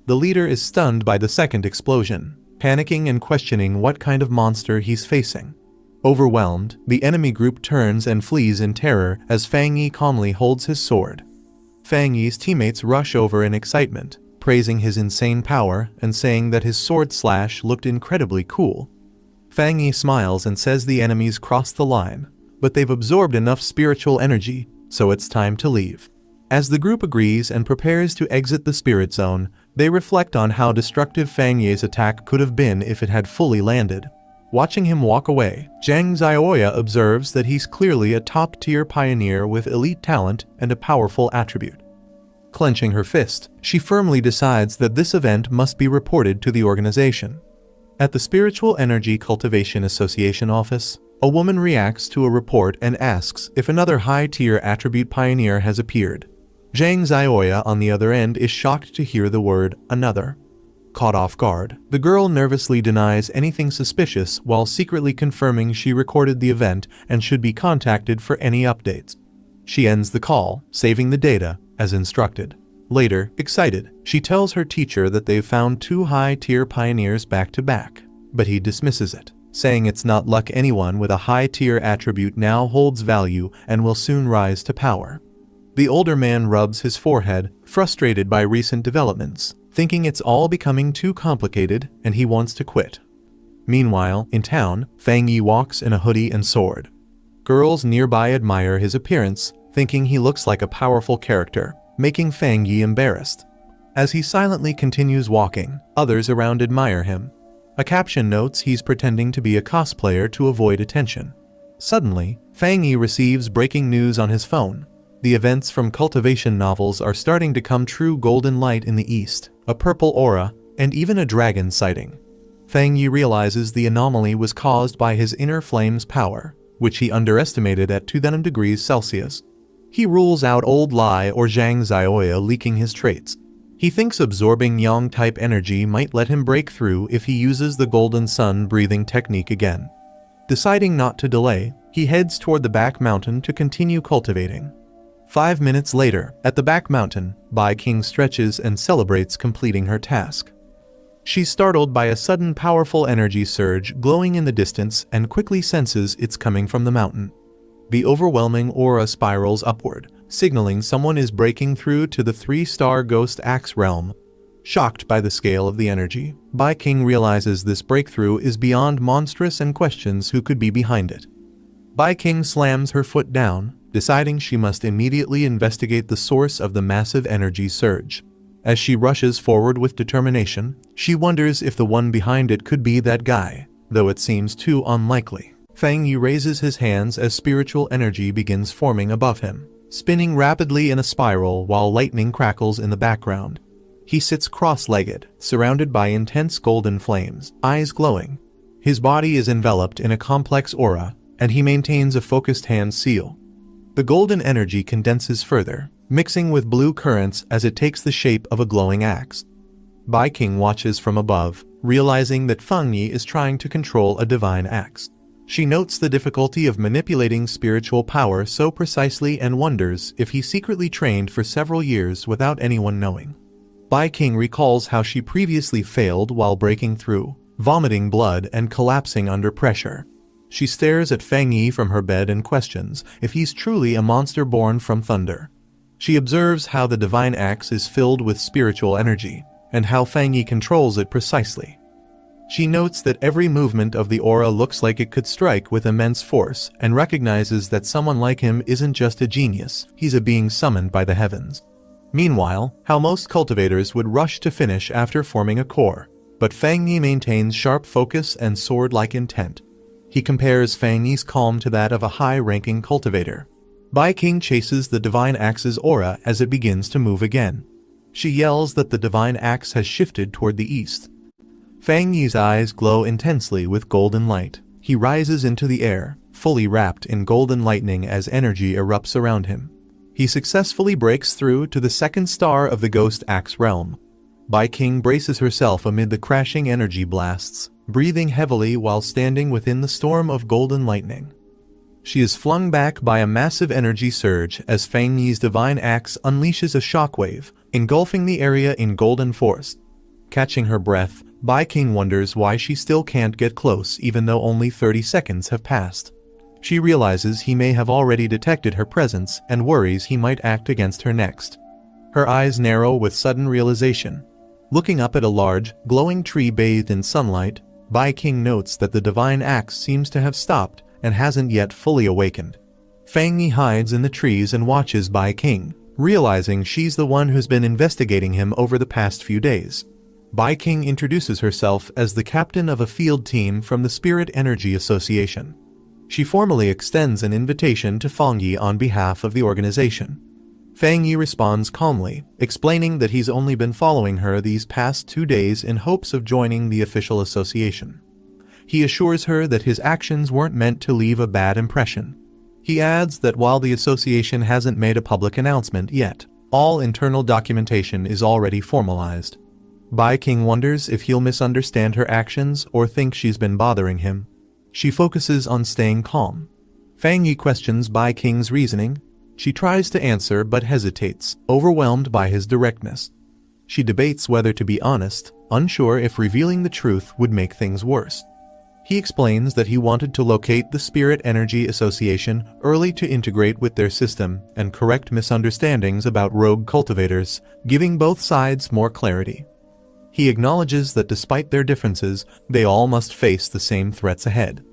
Speaker 1: The leader is stunned by the second explosion, panicking and questioning what kind of monster he's facing. Overwhelmed, the enemy group turns and flees in terror as Fang Yi calmly holds his sword. Fang Yi's teammates rush over in excitement, praising his insane power and saying that his sword slash looked incredibly cool. Fang Yi smiles and says the enemies crossed the line, but they've absorbed enough spiritual energy, so it's time to leave. As the group agrees and prepares to exit the spirit zone, they reflect on how destructive Fang Yi's attack could have been if it had fully landed. Watching him walk away, Zhang Zioya observes that he's clearly a top-tier pioneer with elite talent and a powerful attribute. Clenching her fist, she firmly decides that this event must be reported to the organization. At the Spiritual Energy Cultivation Association office, a woman reacts to a report and asks if another high-tier attribute pioneer has appeared. Zhang Zioya, on the other end, is shocked to hear the word "another." Caught off guard, the girl nervously denies anything suspicious while secretly confirming she recorded the event and should be contacted for any updates. She ends the call, saving the data, as instructed. Later, excited, she tells her teacher that they've found 2 high-tier pioneers back-to-back, but he dismisses it, saying it's not luck. Anyone with a high-tier attribute now holds value and will soon rise to power. The older man rubs his forehead, frustrated by recent developments, thinking it's all becoming too complicated and he wants to quit. Meanwhile, in town, Fang Yi walks in a hoodie and sword. Girls nearby admire his appearance, thinking he looks like a powerful character, making Fang Yi embarrassed. As he silently continues walking, others around admire him. A caption notes he's pretending to be a cosplayer to avoid attention. Suddenly, Fang Yi receives breaking news on his phone. The events from cultivation novels are starting to come true. Golden light in the east, a purple aura, and even a dragon sighting. Fang Yi realizes the anomaly was caused by his inner flame's power, which he underestimated at 2000 degrees Celsius. He rules out Old Lai or Zhang Zioya leaking his traits. He thinks absorbing yang-type energy might let him break through if he uses the golden sun breathing technique again. Deciding not to delay, he heads toward the back mountain to continue cultivating. 5 minutes later, at the back mountain, Bai King stretches and celebrates completing her task. She's startled by a sudden powerful energy surge glowing in the distance and quickly senses it's coming from the mountain. The overwhelming aura spirals upward, signaling someone is breaking through to the 3-star Ghost Axe realm. Shocked by the scale of the energy, Bai King realizes this breakthrough is beyond monstrous and questions who could be behind it. Bai King slams her foot down, deciding she must immediately investigate the source of the massive energy surge. As she rushes forward with determination, she wonders if the one behind it could be that guy, though it seems too unlikely. Fang Yi raises his hands as spiritual energy begins forming above him, spinning rapidly in a spiral while lightning crackles in the background. He sits cross-legged, surrounded by intense golden flames, eyes glowing. His body is enveloped in a complex aura, and he maintains a focused hand seal. The golden energy condenses further, mixing with blue currents as it takes the shape of a glowing axe. Bai King watches from above, realizing that Fang Yi is trying to control a divine axe. She notes the difficulty of manipulating spiritual power so precisely and wonders if he secretly trained for several years without anyone knowing. Bai King recalls how she previously failed while breaking through, vomiting blood and collapsing under pressure. She stares at Fang Yi from her bed and questions if he's truly a monster born from thunder. She observes how the divine axe is filled with spiritual energy, and how Fang Yi controls it precisely. She notes that every movement of the aura looks like it could strike with immense force, and recognizes that someone like him isn't just a genius, he's a being summoned by the heavens. Meanwhile, how most cultivators would rush to finish after forming a core, but Fang Yi maintains sharp focus and sword-like intent. He compares Fang Yi's calm to that of a high-ranking cultivator. Bai King chases the divine axe's aura as it begins to move again. She yells that the divine axe has shifted toward the east. Fang Yi's eyes glow intensely with golden light. He rises into the air, fully wrapped in golden lightning as energy erupts around him. He successfully breaks through to the second star of the Ghost Axe realm. Bai King braces herself amid the crashing energy blasts, breathing heavily while standing within the storm of golden lightning. She is flung back by a massive energy surge as Fang Yi's divine axe unleashes a shockwave, engulfing the area in golden force. Catching her breath, Bai King wonders why she still can't get close even though only 30 seconds have passed. She realizes he may have already detected her presence and worries he might act against her next. Her eyes narrow with sudden realization. Looking up at a large, glowing tree bathed in sunlight, Bai King notes that the divine axe seems to have stopped and hasn't yet fully awakened. Fang Yi hides in the trees and watches Bai King, realizing she's the one who's been investigating him over the past few days. Bai King introduces herself as the captain of a field team from the Spirit Energy Association. She formally extends an invitation to Fang Yi on behalf of the organization. Fang Yi responds calmly, explaining that he's only been following her these past 2 days in hopes of joining the official association. He assures her that his actions weren't meant to leave a bad impression. He adds that while the association hasn't made a public announcement yet, all internal documentation is already formalized. Bai King wonders if he'll misunderstand her actions or think she's been bothering him. She focuses on staying calm. Fang Yi questions Bai King's reasoning. She tries to answer but hesitates, overwhelmed by his directness. She debates whether to be honest, unsure if revealing the truth would make things worse. He explains that he wanted to locate the Spirit Energy Association early to integrate with their system and correct misunderstandings about rogue cultivators, giving both sides more clarity. He acknowledges that despite their differences, they all must face the same threats ahead.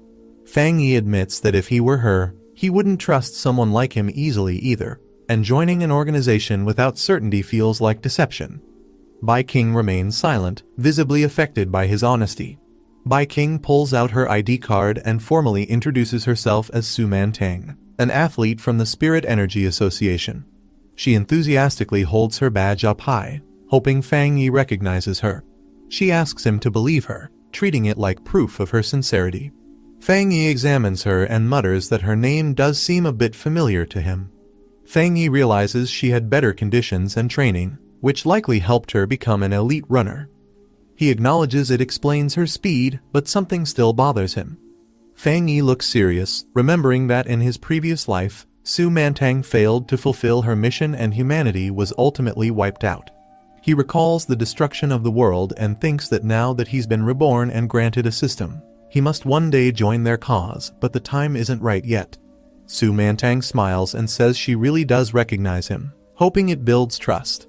Speaker 1: Fang Yi admits that if he were her, he wouldn't trust someone like him easily either, and joining an organization without certainty feels like deception. Bai King remains silent, visibly affected by his honesty. Bai King pulls out her ID card and formally introduces herself as Su Mantang, an athlete from the Spirit Energy Association. She enthusiastically holds her badge up high, hoping Fang Yi recognizes her. She asks him to believe her, treating it like proof of her sincerity. Fang Yi examines her and mutters that her name does seem a bit familiar to him. Fang Yi realizes she had better conditions and training, which likely helped her become an elite runner. He acknowledges it explains her speed, but something still bothers him. Fang Yi looks serious, remembering that in his previous life, Su Mantang failed to fulfill her mission and humanity was ultimately wiped out. He recalls the destruction of the world and thinks that now that he's been reborn and granted a system, he must one day join their cause, but the time isn't right yet. Su Mantang smiles and says she really does recognize him, hoping it builds trust.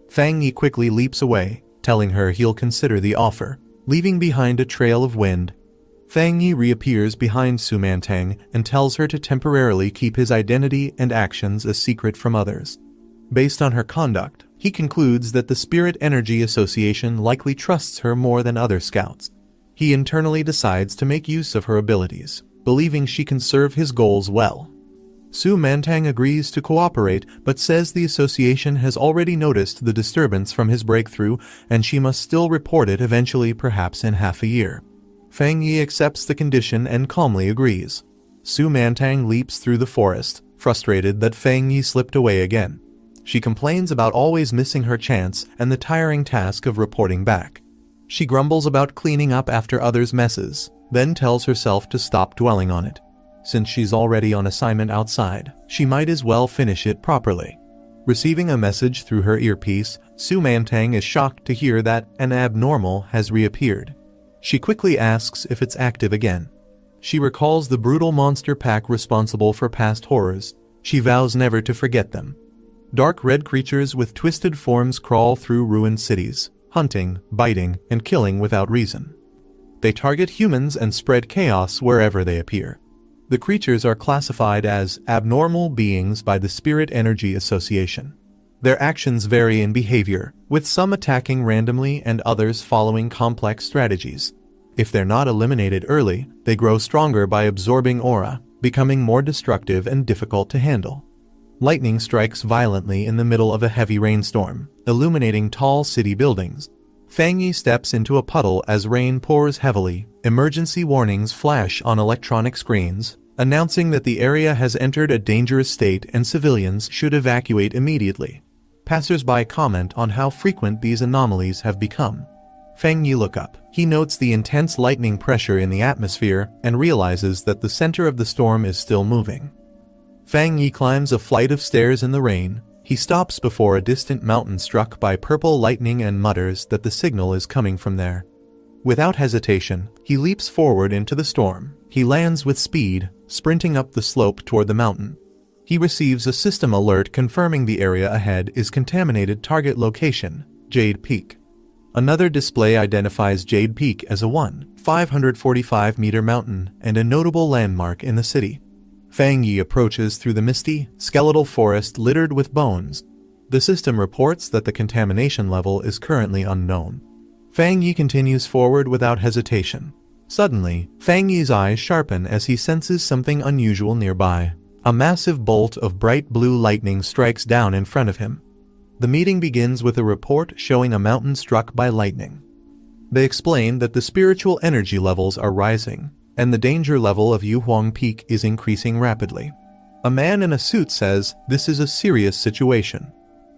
Speaker 1: Fang Yi quickly leaps away, telling her he'll consider the offer, leaving behind a trail of wind. Fang Yi reappears behind Su Mantang and tells her to temporarily keep his identity and actions a secret from others. Based on her conduct, he concludes that the Spirit Energy Association likely trusts her more than other scouts. He internally decides to make use of her abilities, believing she can serve his goals well. Su Mantang agrees to cooperate but says the association has already noticed the disturbance from his breakthrough and she must still report it eventually, perhaps in half a year. Fang Yi accepts the condition and calmly agrees. Su Mantang leaps through the forest, frustrated that Fang Yi slipped away again. She complains about always missing her chance and the tiring task of reporting back. She grumbles about cleaning up after others' messes, then tells herself to stop dwelling on it. Since she's already on assignment outside, she might as well finish it properly. Receiving a message through her earpiece, Su Mantang is shocked to hear that an abnormal has reappeared. She quickly asks if it's active again. She recalls the brutal monster pack responsible for past horrors. She vows never to forget them. Dark red creatures with twisted forms crawl through ruined cities, hunting, biting, and killing without reason. They target humans and spread chaos wherever they appear. The creatures are classified as abnormal beings by the Spirit Energy Association. Their actions vary in behavior, with some attacking randomly and others following complex strategies. If they're not eliminated early, they grow stronger by absorbing aura, becoming more destructive and difficult to handle. Lightning strikes violently in the middle of a heavy rainstorm, illuminating tall city buildings. Fang Yi steps into a puddle as rain pours heavily. Emergency warnings flash on electronic screens, announcing that the area has entered a dangerous state and civilians should evacuate immediately. Passers-by comment on how frequent these anomalies have become. Fang Yi looks up. He notes the intense lightning pressure in the atmosphere and realizes that the center of the storm is still moving. Fang Yi climbs a flight of stairs in the rain. He stops before a distant mountain struck by purple lightning and mutters that the signal is coming from there. Without hesitation, he leaps forward into the storm. He lands with speed, sprinting up the slope toward the mountain. He receives a system alert confirming the area ahead is contaminated target location, Jade Peak. Another display identifies Jade Peak as a 545-meter mountain and a notable landmark in the city. Fang Yi approaches through the misty, skeletal forest littered with bones. The system reports that the contamination level is currently unknown. Fang Yi continues forward without hesitation. Suddenly, Fang Yi's eyes sharpen as he senses something unusual nearby. A massive bolt of bright blue lightning strikes down in front of him. The meeting begins with a report showing a mountain struck by lightning. They explain that the spiritual energy levels are rising, and the danger level of Yuhuang Peak is increasing rapidly. A man in a suit says, "This is a serious situation."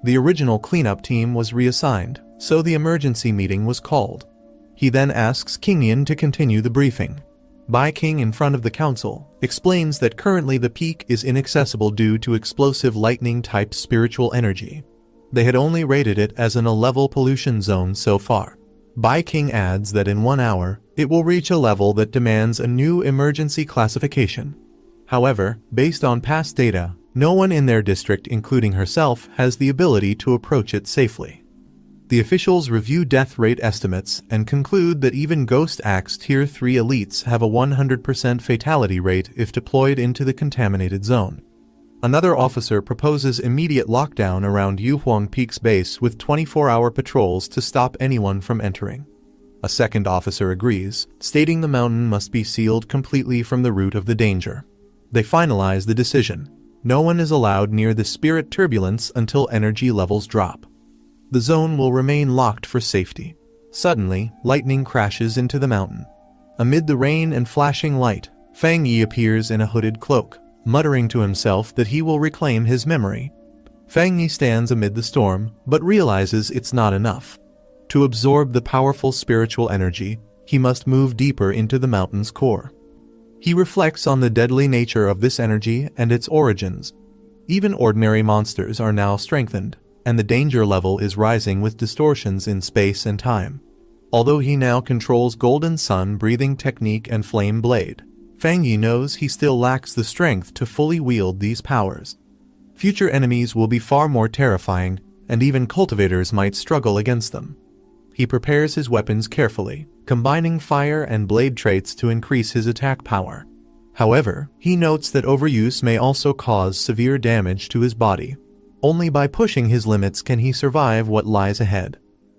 Speaker 1: The original cleanup team was reassigned, so the emergency meeting was called. He then asks King Yin to continue the briefing. Bai King, in front of the council, explains that currently the peak is inaccessible due to explosive lightning-type spiritual energy. They had only rated it as an A-level pollution zone so far. Bai King adds that in 1 hour, it will reach a level that demands a new emergency classification. However, based on past data, no one in their district, including herself, has the ability to approach it safely. The officials review death rate estimates and conclude that even Ghost Axe Tier 3 elites have a 100% fatality rate if deployed into the contaminated zone. Another officer proposes immediate lockdown around Yuhuang Peak's base with 24-hour patrols to stop anyone from entering. A second officer agrees, stating the mountain must be sealed completely from the root of the danger. They finalize the decision. No one is allowed near the spirit turbulence until energy levels drop. The zone will remain locked for safety. Suddenly, lightning crashes into the mountain. Amid the rain and flashing light, Fang Yi appears in a hooded cloak, muttering to himself that he will reclaim his memory. Fang Yi stands amid the storm, but realizes it's not enough. To absorb the powerful spiritual energy, he must move deeper into the mountain's core. He reflects on the deadly nature of this energy and its origins. Even ordinary monsters are now strengthened, and the danger level is rising with distortions in space and time. Although he now controls Golden Sun breathing technique and Flame Blade, Fang Yi knows he still lacks the strength to fully wield these powers. Future enemies will be far more terrifying, and even cultivators might struggle against them. He prepares his weapons carefully, combining fire and blade traits to increase his attack power. However, he notes that overuse may also cause severe damage to his body. Only by pushing his limits can he survive what lies ahead.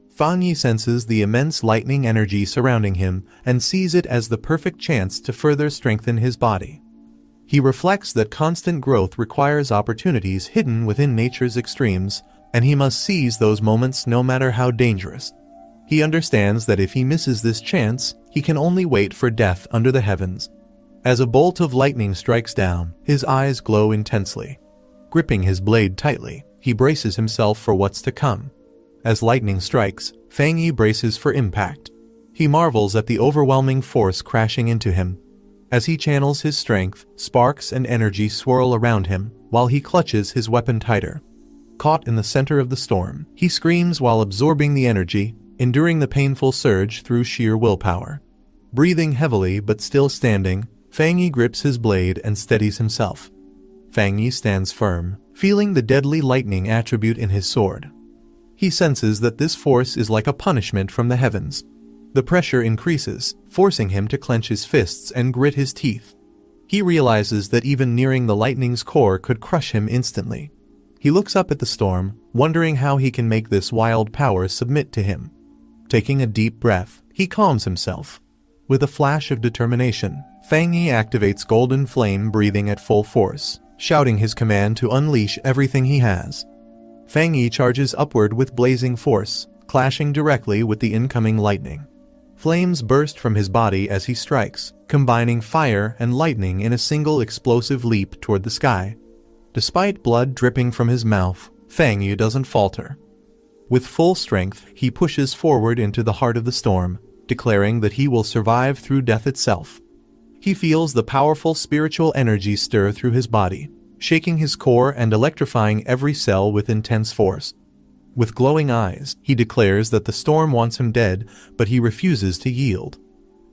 Speaker 1: Fang Yi senses the immense lightning energy surrounding him and sees it as the perfect chance to further strengthen his body. He reflects that constant growth requires opportunities hidden within nature's extremes, and he must seize those moments no matter how dangerous. He understands that if he misses this chance, he can only wait for death under the heavens. As a bolt of lightning strikes down, his eyes glow intensely. Gripping his blade tightly, he braces himself for what's to come. As lightning strikes, Fang Yi braces for impact. He marvels at the overwhelming force crashing into him. As he channels his strength, sparks and energy swirl around him, while he clutches his weapon tighter. Caught in the center of the storm, he screams while absorbing the energy, enduring the painful surge through sheer willpower. Breathing heavily but still standing, Fang Yi grips his blade and steadies himself. Fang Yi stands firm, feeling the deadly lightning attribute in his sword. He senses that this force is like a punishment from the heavens. The pressure increases, forcing him to clench his fists and grit his teeth. He realizes that even nearing the lightning's core could crush him instantly. He looks up at the storm, wondering how he can make this wild power submit to him. Taking a deep breath, he calms himself. With a flash of determination, Fang Yi activates Golden Flame breathing at full force, shouting his command to unleash everything he has. Fang Yi charges upward with blazing force, clashing directly with the incoming lightning. Flames burst from his body as he strikes, combining fire and lightning in a single explosive leap toward the sky. Despite blood dripping from his mouth, Fang Yi doesn't falter. With full strength, he pushes forward into the heart of the storm, declaring that he will survive through death itself. He feels the powerful spiritual energy stir through his body, shaking his core and electrifying every cell with intense force. With glowing eyes, he declares that the storm wants him dead, but he refuses to yield.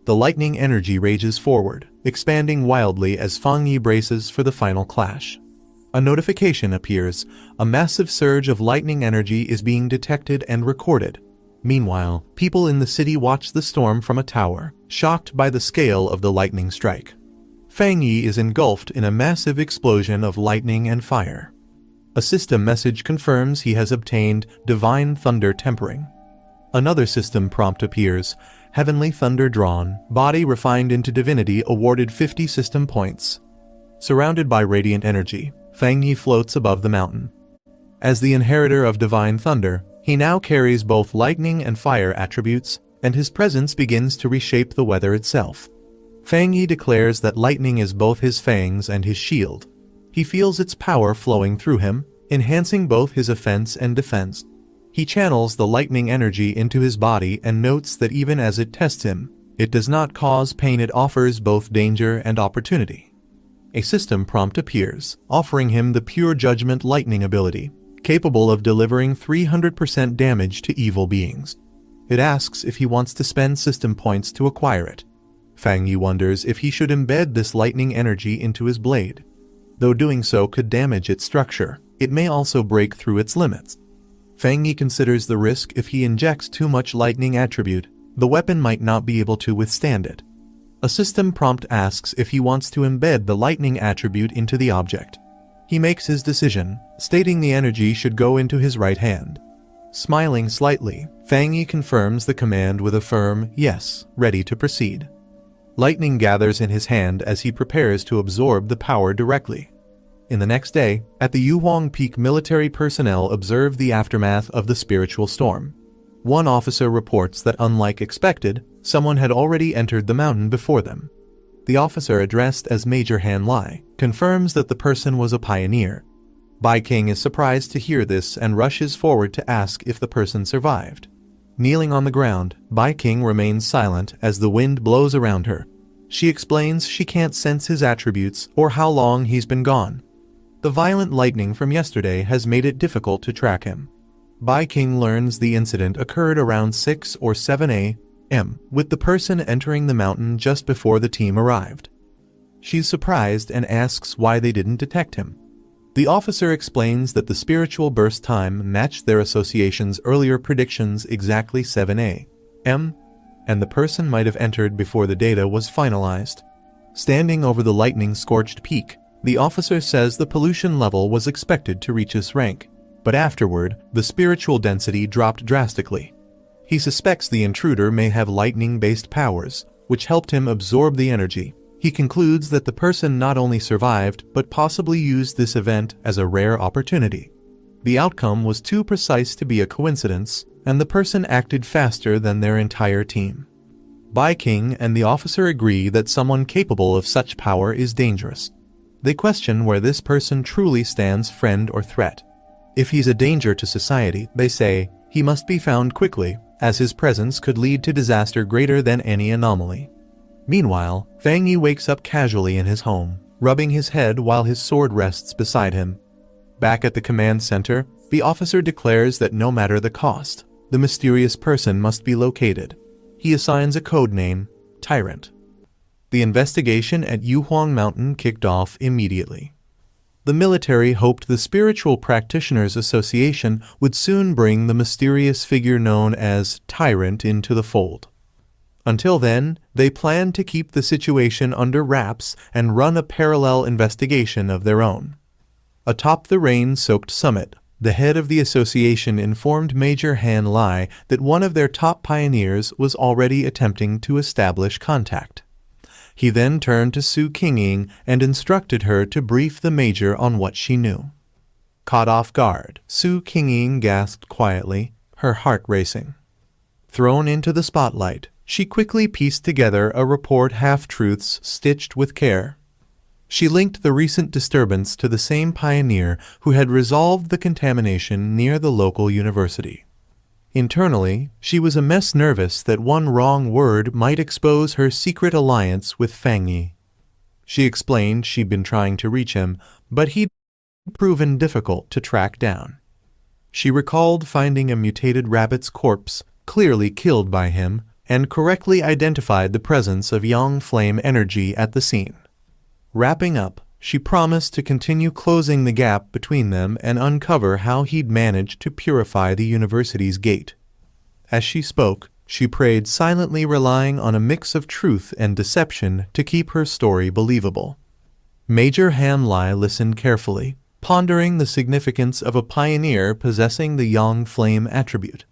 Speaker 1: The lightning energy rages forward, expanding wildly as Fang Yi braces for the final clash. A notification appears. A massive surge of lightning energy is being detected and recorded. Meanwhile, people in the city watch the storm from a tower, shocked by the scale of the lightning strike. Fang Yi is engulfed in a massive explosion of lightning and fire. A system message confirms he has obtained Divine Thunder Tempering. Another system prompt appears. Heavenly Thunder drawn, body refined into divinity awarded 50 system points. Surrounded by radiant energy, Fang Yi floats above the mountain. As the inheritor of Divine Thunder, he now carries both lightning and fire attributes, and his presence begins to reshape the weather itself. Fang Yi declares that lightning is both his fangs and his shield. He feels its power flowing through him, enhancing both his offense and defense. He channels the lightning energy into his body and notes that even as it tests him, it does not cause pain. It offers both danger and opportunity. A system prompt appears, offering him the Pure Judgment Lightning ability, capable of delivering 300% damage to evil beings. It asks if he wants to spend system points to acquire it. Fang Yi wonders if he should embed this lightning energy into his blade. Though doing so could damage its structure, it may also break through its limits. Fang Yi considers the risk. If he injects too much lightning attribute, the weapon might not be able to withstand it. A system prompt asks if he wants to embed the lightning attribute into the object. He makes his decision, stating the energy should go into his right hand. Smiling slightly, Fang Yi confirms the command with a firm yes, ready to proceed. Lightning gathers in his hand as he prepares to absorb the power directly. In the next day, at the Yuhuang Peak, military personnel observe the aftermath of the spiritual storm. One officer reports that, unlike expected, someone had already entered the mountain before them. The officer, addressed as Major Han Lai, confirms that the person was a pioneer. Bai King is surprised to hear this and rushes forward to ask if the person survived. Kneeling on the ground, Bai King remains silent as the wind blows around her. She explains she can't sense his attributes or how long he's been gone. The violent lightning from yesterday has made it difficult to track him. Bai King learns the incident occurred around 6 or 7 a.m., with the person entering the mountain just before the team arrived. She's surprised and asks why they didn't detect him. The officer explains that the spiritual burst time matched their association's earlier predictions exactly 7 a.m., and the person might have entered before the data was finalized. Standing over the lightning-scorched peak, the officer says the pollution level was expected to reach this rank, but afterward, the spiritual density dropped drastically. He suspects the intruder may have lightning-based powers, which helped him absorb the energy. He concludes that the person not only survived, but possibly used this event as a rare opportunity. The outcome was too precise to be a coincidence, and the person acted faster than their entire team. Bai King and the officer agree that someone capable of such power is dangerous. They question where this person truly stands, friend or threat. If he's a danger to society, they say, he must be found quickly, as his presence could lead to disaster greater than any anomaly. Meanwhile, Fang Yi wakes up casually in his home, rubbing his head while his sword rests beside him. Back at the command center, the officer declares that no matter the cost, the mysterious person must be located. He assigns a code name, Tyrant. The investigation at Yuhuang Mountain kicked off immediately. The military hoped the Spiritual Practitioners Association would soon bring the mysterious figure known as Tyrant into the fold. Until then, they planned to keep the situation under wraps and run a parallel investigation of their own. Atop the rain-soaked summit, the head of the association informed Major Han Lai that one of their top pioneers was already attempting to establish contact. He then turned to Su Qingying and instructed her to brief the major on what she knew. Caught off guard, Su Qingying gasped quietly, her heart racing. Thrown into the spotlight, she quickly pieced together a report half-truths stitched with care. She linked the recent disturbance to the same pioneer who had resolved the contamination near the local university. Internally, she was a mess nervous that one wrong word might expose her secret alliance with Fang Yi. She explained she'd been trying to reach him, but he'd proven difficult to track down. She recalled finding a mutated rabbit's corpse, clearly killed by him, and correctly identified the presence of yang flame energy at the scene. Wrapping up, she promised to continue closing the gap between them and uncover how he'd managed to purify the university's gate. As she spoke, she prayed silently, relying on a mix of truth and deception to keep her story believable. Major Han Lai listened carefully, pondering the significance of a pioneer possessing the yang flame attribute.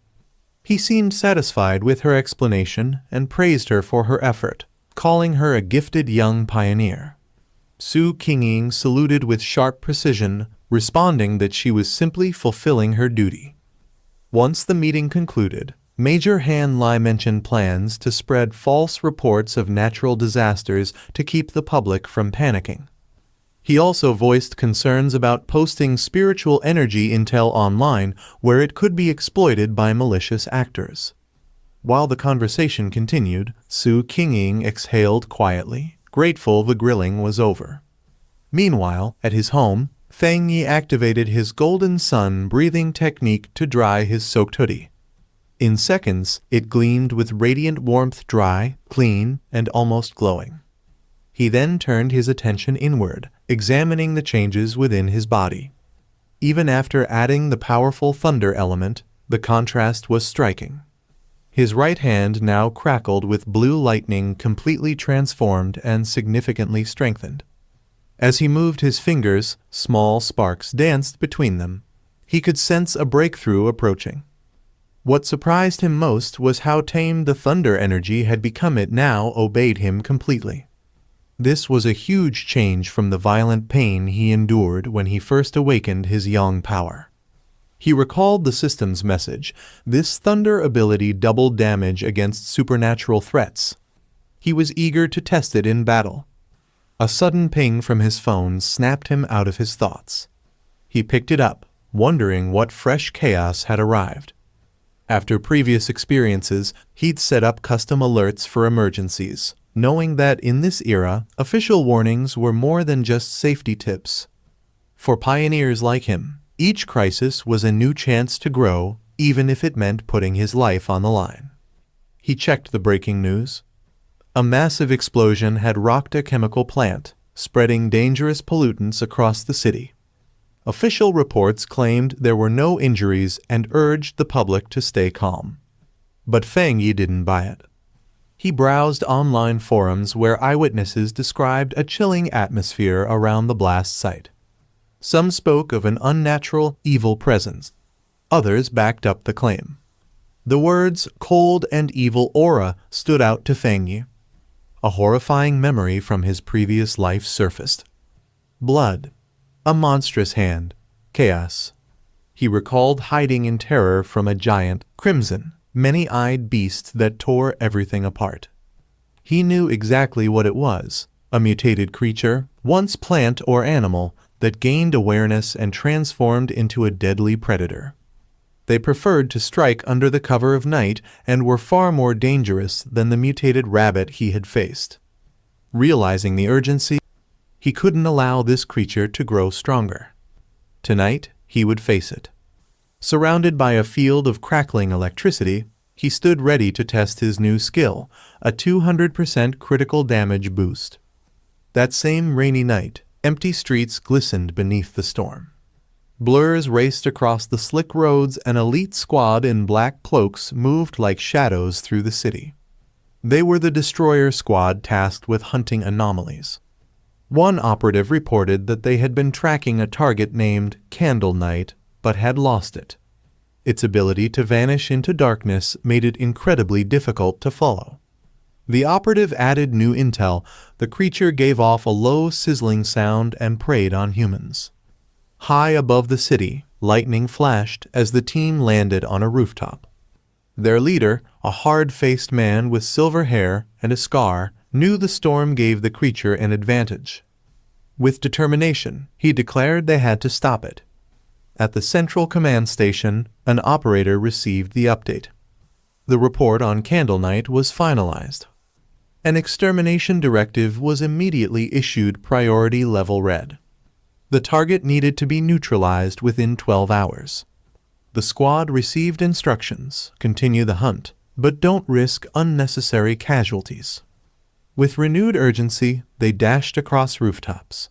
Speaker 1: He seemed satisfied with her explanation and praised her for her effort, calling her a gifted young pioneer. Su Qingying saluted with sharp precision, responding that she was simply fulfilling her duty. Once the meeting concluded, Major Han Lai mentioned plans to spread false reports of natural disasters to keep the public from panicking. He also voiced concerns about posting spiritual energy intel online where it could be exploited by malicious actors. While the conversation continued, Su Qingying exhaled quietly, grateful the grilling was over. Meanwhile, at his home, Fang Yi activated his golden sun breathing technique to dry his soaked hoodie. In seconds, it gleamed with radiant warmth, dry, clean, and almost glowing. He then turned his attention inward, examining the changes within his body. Even after adding the powerful thunder element, the contrast was striking. His right hand now crackled with blue lightning, completely transformed and significantly strengthened. As he moved his fingers, small sparks danced between them. He could sense a breakthrough approaching. What surprised him most was how tame the thunder energy had become. It now obeyed him completely. This was a huge change from the violent pain he endured when he first awakened his yang power. He recalled the system's message. This thunder ability doubled damage against supernatural threats. He was eager to test it in battle. A sudden ping from his phone snapped him out of his thoughts. He picked it up, wondering what fresh chaos had arrived. After previous experiences, he'd set up custom alerts for emergencies, knowing that in this era, official warnings were more than just safety tips. For pioneers like him, each crisis was a new chance to grow, even if it meant putting his life on the line. He checked the breaking news. A massive explosion had rocked a chemical plant, spreading dangerous pollutants across the city. Official reports claimed there were no injuries and urged the public to stay calm. But Fang Yi didn't buy it. He browsed online forums where eyewitnesses described a chilling atmosphere around the blast site. Some spoke of an unnatural, evil presence. Others backed up the claim. The words "cold and evil aura" stood out to Fang Yi. A horrifying memory from his previous life surfaced. Blood. A monstrous hand. Chaos. He recalled hiding in terror from a giant, crimson, many-eyed beast that tore everything apart. He knew exactly what it was, a mutated creature, once plant or animal, that gained awareness and transformed into a deadly predator. They preferred to strike under the cover of night and were far more dangerous than the mutated rabbit he had faced. Realizing the urgency, he couldn't allow this creature to grow stronger. Tonight, he would face it. Surrounded by a field of crackling electricity, He stood ready to test his new skill, a 200% critical damage boost. That same rainy night, empty streets glistened beneath the storm. Blurs raced across the slick roads, and an elite squad in black cloaks moved like shadows through the city. They were the destroyer squad tasked with hunting anomalies. One operative reported that they had been tracking a target named Candle Knight, but had lost it. Its ability to vanish into darkness made it incredibly difficult to follow. The operative added new intel. The creature gave off a low, sizzling sound and preyed on humans. High above the city, lightning flashed as the team landed on a rooftop. Their leader, a hard-faced man with silver hair and a scar, knew the storm gave the creature an advantage. With determination, he declared they had to stop it. At the central command station, an operator received the update. The report on Candle Knight was finalized. An extermination directive was immediately issued, priority level red. The target needed to be neutralized within 12 hours. The squad received instructions: continue the hunt, but don't risk unnecessary casualties. With renewed urgency, they dashed across rooftops.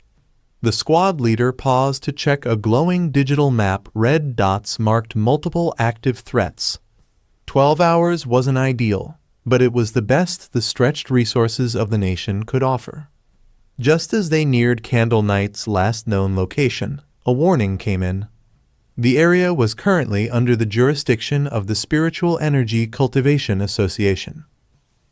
Speaker 1: The squad leader paused to check a glowing digital map. Red dots marked multiple active threats. 12 hours wasn't ideal, but it was the best the stretched resources of the nation could offer. Just as they neared Candle Knight's last known location, a warning came in. The area was currently under the jurisdiction of the Spiritual Energy Cultivation Association.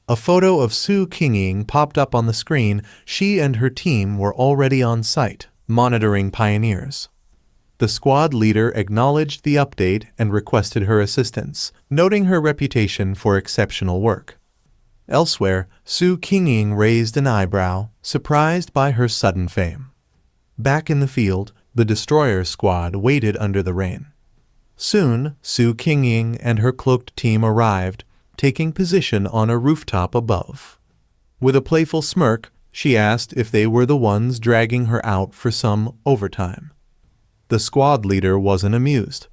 Speaker 1: A photo of Su Qingying popped up on the screen. She and her team were already on site, monitoring pioneers. The squad leader acknowledged the update and requested her assistance, noting her reputation for exceptional work. Elsewhere, Su Qingying raised an eyebrow, surprised by her sudden fame. Back in the field, the destroyer squad waited under the rain. Soon, Su Qingying and her cloaked team arrived, taking position on a rooftop above. With a playful smirk, she asked if they were the ones dragging her out for some overtime. The squad leader wasn't amused.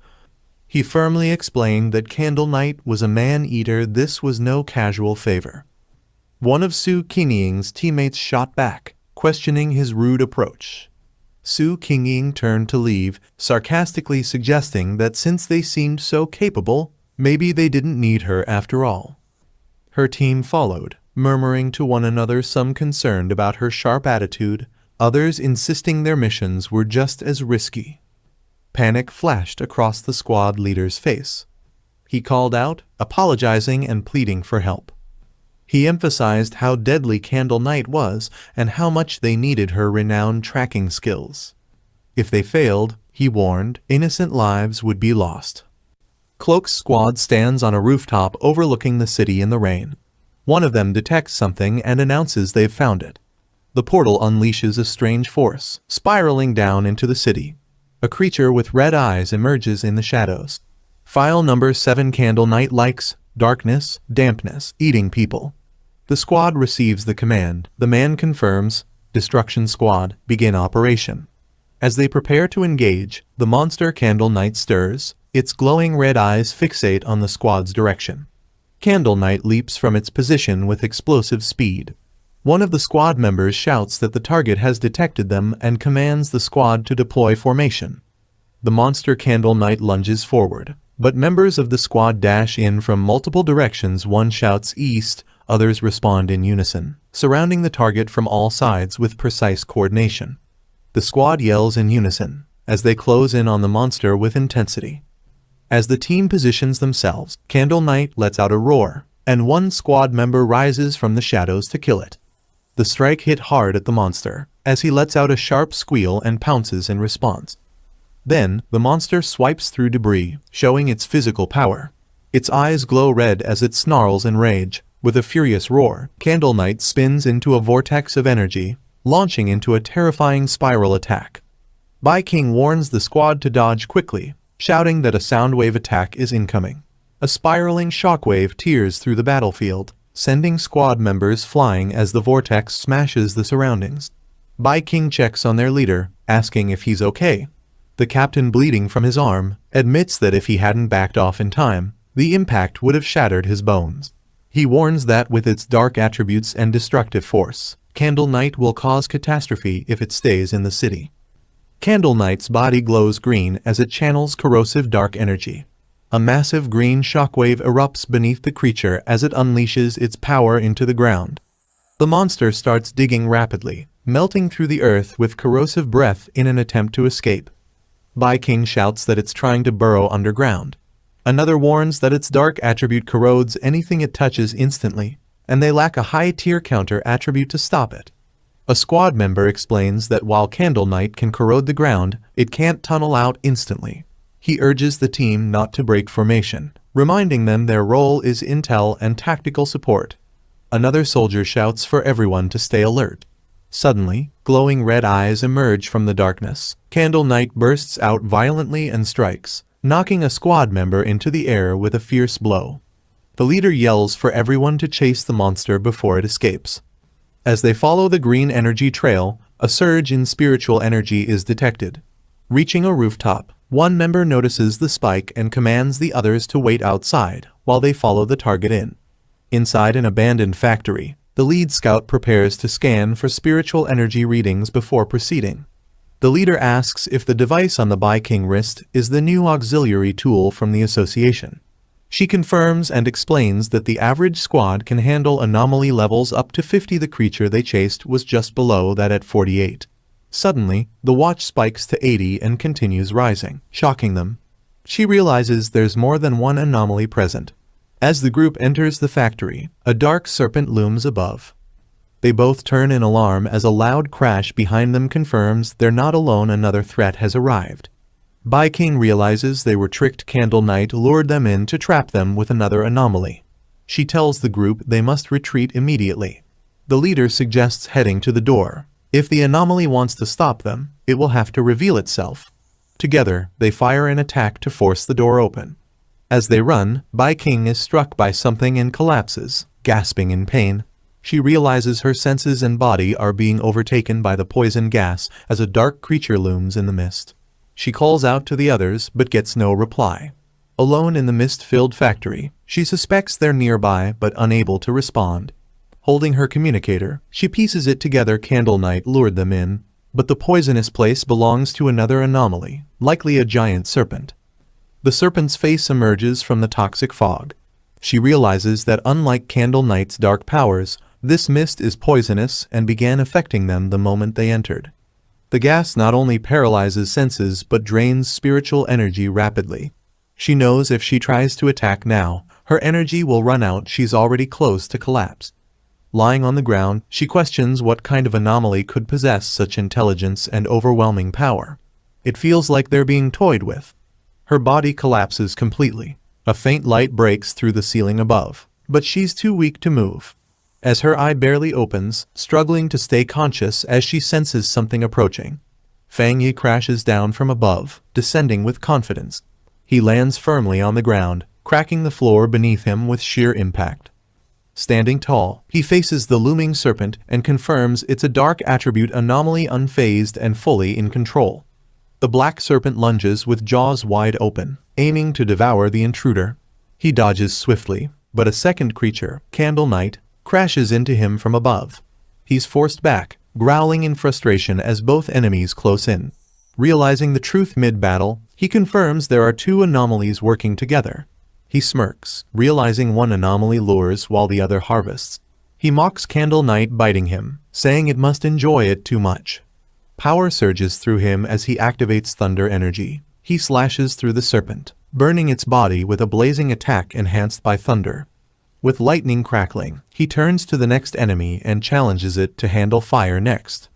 Speaker 1: He firmly explained that Candle Knight was a man-eater. This was no casual favor. One of Su Qingying's teammates shot back, questioning his rude approach. Su Qingying turned to leave, sarcastically suggesting that since they seemed so capable, maybe they didn't need her after all. Her team followed, murmuring to one another, some concerned about her sharp attitude, others insisting their missions were just as risky. Panic flashed across the squad leader's face. He called out, apologizing and pleading for help. He emphasized how deadly Candle Knight was and how much they needed her renowned tracking skills. If they failed, he warned, innocent lives would be lost. Cloak's squad stands on a rooftop overlooking the city in the rain. One of them detects something and announces they've found it. The portal unleashes a strange force, spiraling down into the city. A creature with red eyes emerges in the shadows. File number 7. Candle Knight likes darkness, dampness, eating people. The squad receives the command. The man confirms. Destruction squad, begin operation. As they prepare to engage, the monster Candle Knight stirs. Its glowing red eyes fixate on the squad's direction. Candle Knight leaps from its position with explosive speed. One of the squad members shouts that the target has detected them and commands the squad to deploy formation. The monster Candle Knight lunges forward, but members of the squad dash in from multiple directions. One shouts east, others respond in unison, surrounding the target from all sides with precise coordination. The squad yells in unison, as they close in on the monster with intensity. As the team positions themselves, Candle Knight lets out a roar, and one squad member rises from the shadows to kill it. The strike hit hard at the monster, as he lets out a sharp squeal and pounces in response. Then, the monster swipes through debris, showing its physical power. Its eyes glow red as it snarls in rage. With a furious roar, Candle Knight spins into a vortex of energy, launching into a terrifying spiral attack. King warns the squad to dodge quickly, shouting that a soundwave attack is incoming. A spiraling shockwave tears through the battlefield, sending squad members flying as the vortex smashes the surroundings. King checks on their leader, asking if he's okay. The captain, bleeding from his arm, admits that if he hadn't backed off in time, The impact would have shattered his bones. He warns that with its dark attributes and destructive force, Candle Knight will cause catastrophe if it stays in the city. Candle Knight's body glows green as it channels corrosive dark energy. A massive green shockwave erupts beneath the creature as it unleashes its power into the ground. The monster starts digging rapidly, melting through the earth with corrosive breath in an attempt to escape. King shouts that it's trying to burrow underground. Another warns that its dark attribute corrodes anything it touches instantly, and they lack a high tier counter attribute to stop it. A squad member explains that while Candle Knight can corrode the ground, it can't tunnel out instantly. He urges the team not to break formation, reminding them their role is intel and tactical support. Another soldier shouts for everyone to stay alert. Suddenly, glowing red eyes emerge from the darkness. Candle Knight bursts out violently and strikes, knocking a squad member into the air with a fierce blow. The leader yells for everyone to chase the monster before it escapes. As they follow the green energy trail, a surge in spiritual energy is detected. Reaching a rooftop, one member notices the spike and commands the others to wait outside while they follow the target in. Inside an abandoned factory, the lead scout prepares to scan for spiritual energy readings before proceeding. The leader asks if the device on the King wrist is the new auxiliary tool from the association. She confirms and explains that the average squad can handle anomaly levels up to 50. The creature they chased was just below that at 48. Suddenly, the watch spikes to 80 and continues rising, shocking them. She realizes there's more than one anomaly present. As the group enters the factory, a dark serpent looms above. They both turn in alarm as a loud crash behind them confirms they're not alone. Another threat has arrived. King realizes they were tricked. Candle Knight lured them in to trap them with another anomaly. She tells the group they must retreat immediately. The leader suggests heading to the door. If the anomaly wants to stop them, it will have to reveal itself. Together, they fire an attack to force the door open. As they run, King is struck by something and collapses, gasping in pain. She realizes her senses and body are being overtaken by the poison gas as a dark creature looms in the mist. She calls out to the others but gets no reply. Alone in the mist-filled factory, she suspects they're nearby but unable to respond. Holding her communicator, she pieces it together. Candle Knight lured them in, but the poisonous place belongs to another anomaly, likely a giant serpent. The serpent's face emerges from the toxic fog. She realizes that unlike Candle Knight's dark powers, this mist is poisonous and began affecting them the moment they entered. The gas not only paralyzes senses but drains spiritual energy rapidly. She knows if she tries to attack now, her energy will run out. She's already close to collapse. Lying on the ground, she questions what kind of anomaly could possess such intelligence and overwhelming power. It feels like they're being toyed with. Her body collapses completely. A faint light breaks through the ceiling above, but she's too weak to move. As her eye barely opens, struggling to stay conscious as she senses something approaching. Fang Yi crashes down from above, descending with confidence. He lands firmly on the ground, cracking the floor beneath him with sheer impact. Standing tall, he faces the looming serpent and confirms it's a dark attribute anomaly, unfazed and fully in control. The black serpent lunges with jaws wide open, aiming to devour the intruder. He dodges swiftly, but a second creature, Candle Knight, crashes into him from above. He's forced back, growling in frustration as both enemies close in. Realizing the truth mid-battle, he confirms there are two anomalies working together. He smirks, realizing one anomaly lures while the other harvests. He mocks Candle Knight, biting him, saying it must enjoy it too much. Power surges through him as he activates thunder energy. He slashes through the serpent, burning its body with a blazing attack enhanced by thunder. With lightning crackling, he turns to the next enemy and challenges it to handle fire next.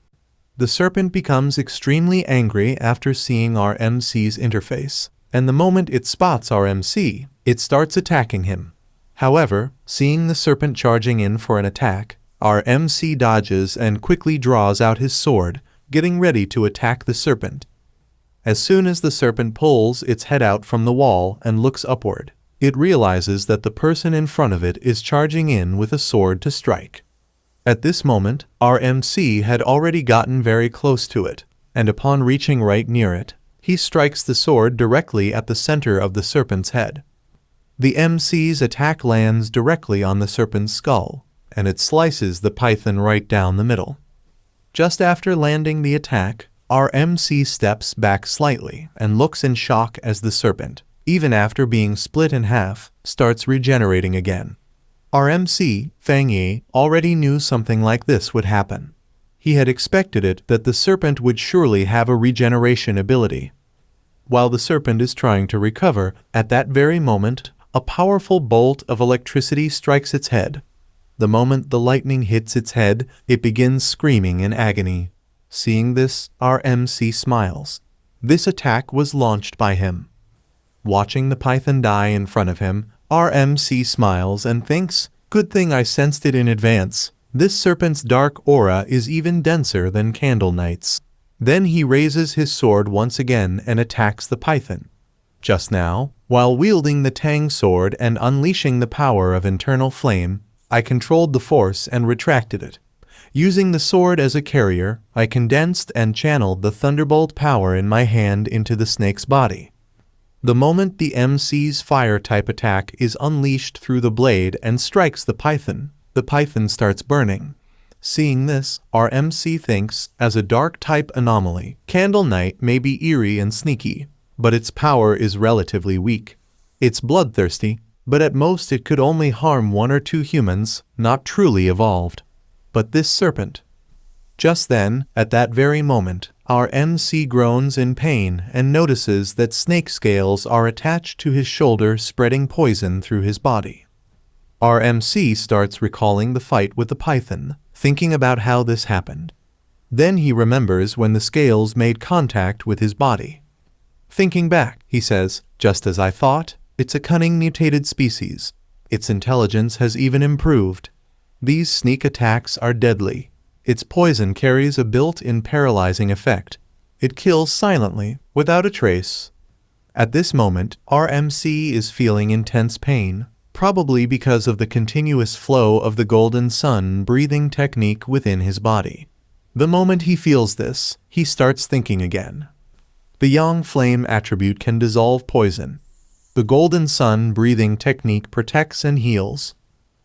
Speaker 1: The serpent becomes extremely angry after seeing RMC's interface, and the moment it spots RMC, it starts attacking him. However, seeing the serpent charging in for an attack, RMC dodges and quickly draws out his sword, getting ready to attack the serpent. As soon as the serpent pulls its head out from the wall and looks upward, it realizes that the person in front of it is charging in with a sword to strike. At this moment, RMC had already gotten very close to it, and upon reaching right near it, he strikes the sword directly at the center of the serpent's head. The MC's attack lands directly on the serpent's skull, and it slices the python right down the middle. Just after landing the attack, our MC steps back slightly and looks in shock as the serpent, even after being split in half, starts regenerating again. Our MC, Fang Yi, already knew something like this would happen. He had expected it that the serpent would surely have a regeneration ability. While the serpent is trying to recover, at that very moment, a powerful bolt of electricity strikes its head. The moment the lightning hits its head, it begins screaming in agony. Seeing this, our MC smiles. This attack was launched by him. Watching the python die in front of him, our MC smiles and thinks, "Good thing I sensed it in advance. This serpent's dark aura is even denser than Candle Knight's." Then he raises his sword once again and attacks the python. Just now, while wielding the Tang sword and unleashing the power of internal flame, I controlled the force and retracted it. Using the sword as a carrier, I condensed and channeled the thunderbolt power in my hand into the snake's body. The moment the MC's fire-type attack is unleashed through the blade and strikes the python starts burning. Seeing this, our MC thinks, as a dark-type anomaly, Candle Knight may be eerie and sneaky, but its power is relatively weak. It's bloodthirsty, but at most it could only harm 1 or 2 humans, not truly evolved. But this serpent. Just then, at that very moment, our MC groans in pain and notices that snake scales are attached to his shoulder, spreading poison through his body. Our MC starts recalling the fight with the python, thinking about how this happened. Then he remembers when the scales made contact with his body. Thinking back, he says, "Just as I thought, it's a cunning mutated species. Its intelligence has even improved. These sneak attacks are deadly. Its poison carries a built-in paralyzing effect. It kills silently, without a trace." At this moment, our MC is feeling intense pain, probably because of the continuous flow of the golden sun breathing technique within his body. The moment he feels this, he starts thinking again. The yang flame attribute can dissolve poison. The golden sun breathing technique protects and heals,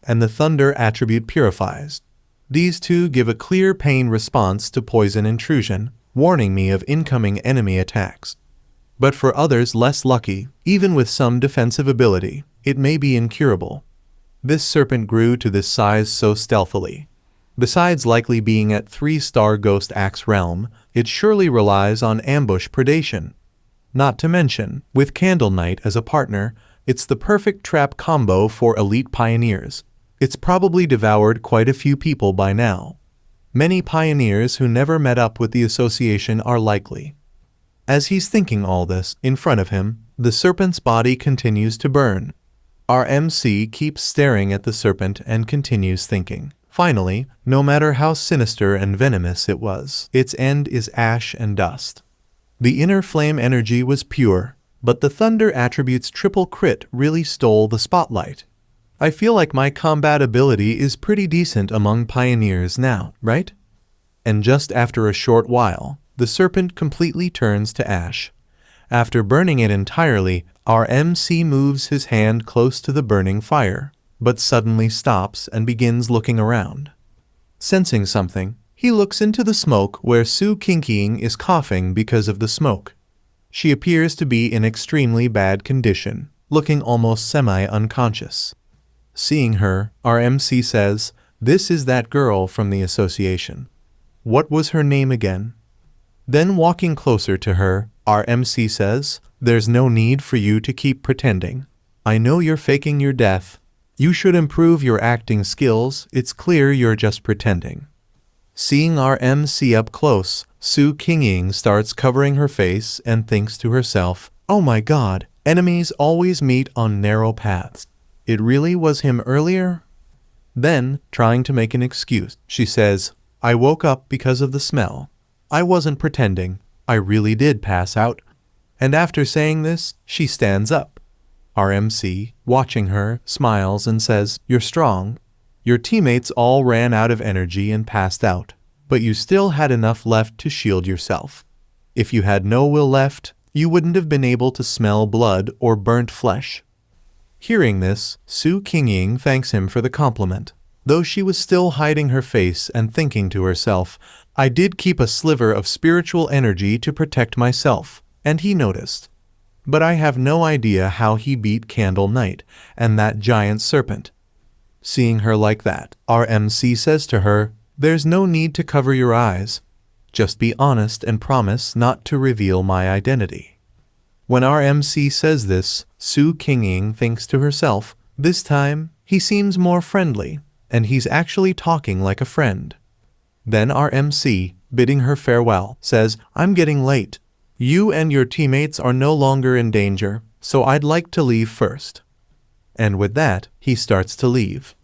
Speaker 1: and the thunder attribute purifies. These two give a clear pain response to poison intrusion, warning me of incoming enemy attacks. But for others less lucky, even with some defensive ability, it may be incurable. This serpent grew to this size so stealthily. Besides likely being at 3-star Ghost Axe realm, it surely relies on ambush predation. Not to mention, with Candle Knight as a partner, it's the perfect trap combo for elite pioneers. It's probably devoured quite a few people by now. Many pioneers who never met up with the association are likely. As he's thinking all this, in front of him, the serpent's body continues to burn. Our MC keeps staring at the serpent and continues thinking. Finally, no matter how sinister and venomous it was, its end is ash and dust. The inner flame energy was pure, but the thunder attribute's triple crit really stole the spotlight. I feel like my combat ability is pretty decent among pioneers now, right? And just after a short while, the serpent completely turns to ash. After burning it entirely, our MC moves his hand close to the burning fire, but suddenly stops and begins looking around. Sensing something, he looks into the smoke where Su Qingqing is coughing because of the smoke. She appears to be in extremely bad condition, looking almost semi-unconscious. Seeing her, our MC says, "This is that girl from the association. What was her name again?" Then walking closer to her, our MC says, "There's no need for you to keep pretending. I know you're faking your death. You should improve your acting skills. It's clear you're just pretending." Seeing our MC up close, Su Qingqing starts covering her face and thinks to herself, "Oh my god, enemies always meet on narrow paths. It really was him earlier?" Then, trying to make an excuse, she says, "I woke up because of the smell. I wasn't pretending. I really did pass out." And after saying this, she stands up. Our MC, watching her, smiles and says, "You're strong. Your teammates all ran out of energy and passed out, but you still had enough left to shield yourself. If you had no will left, you wouldn't have been able to smell blood or burnt flesh." Hearing this, Su Qingying thanks him for the compliment. Though she was still hiding her face and thinking to herself, I did keep a sliver of spiritual energy to protect myself, and he noticed. But I have no idea how he beat Candle Knight and that giant serpent. Seeing her like that, our MC says to her, there's no need to cover your eyes. Just be honest and promise not to reveal my identity. When our MC says this, Su Qingying thinks to herself, this time he seems more friendly, and he's actually talking like a friend. Then our MC, bidding her farewell, says, I'm getting late. You and your teammates are no longer in danger, so I'd like to leave first. And with that, he starts to leave.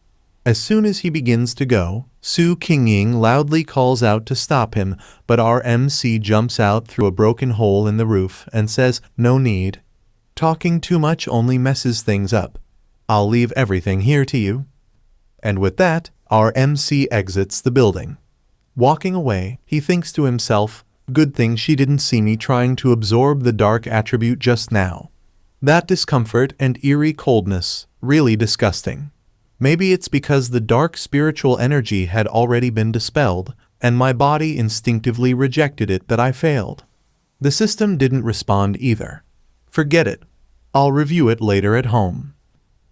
Speaker 1: As soon as he begins to go, Su Qingying loudly calls out to stop him, but our MC jumps out through a broken hole in the roof and says, no need. Talking too much only messes things up. I'll leave everything here to you. And with that, our MC exits the building. Walking away, he thinks to himself, good thing she didn't see me trying to absorb the dark attribute just now. That discomfort and eerie coldness, really disgusting. Maybe it's because the dark spiritual energy had already been dispelled, and my body instinctively rejected it that I failed. The system didn't respond either. Forget it. I'll review it later at home.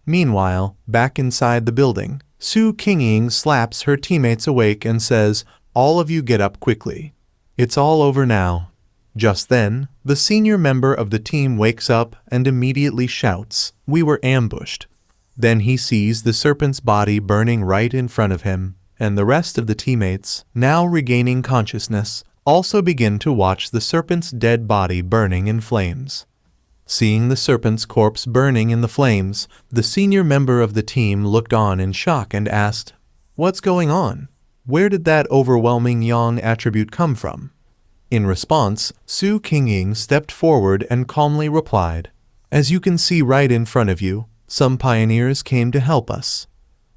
Speaker 1: Meanwhile, back inside the building, Su Qingying slaps her teammates awake and says, all of you get up quickly. It's all over now. Just then, the senior member of the team wakes up and immediately shouts, we were ambushed. Then he sees the serpent's body burning right in front of him, and the rest of the teammates, now regaining consciousness, also begin to watch the serpent's dead body burning in flames. Seeing the serpent's corpse burning in the flames, the senior member of the team looked on in shock and asked, what's going on? Where did that overwhelming yang attribute come from? In response, Su Qingying stepped forward and calmly replied, as you can see right in front of you, some pioneers came to help us.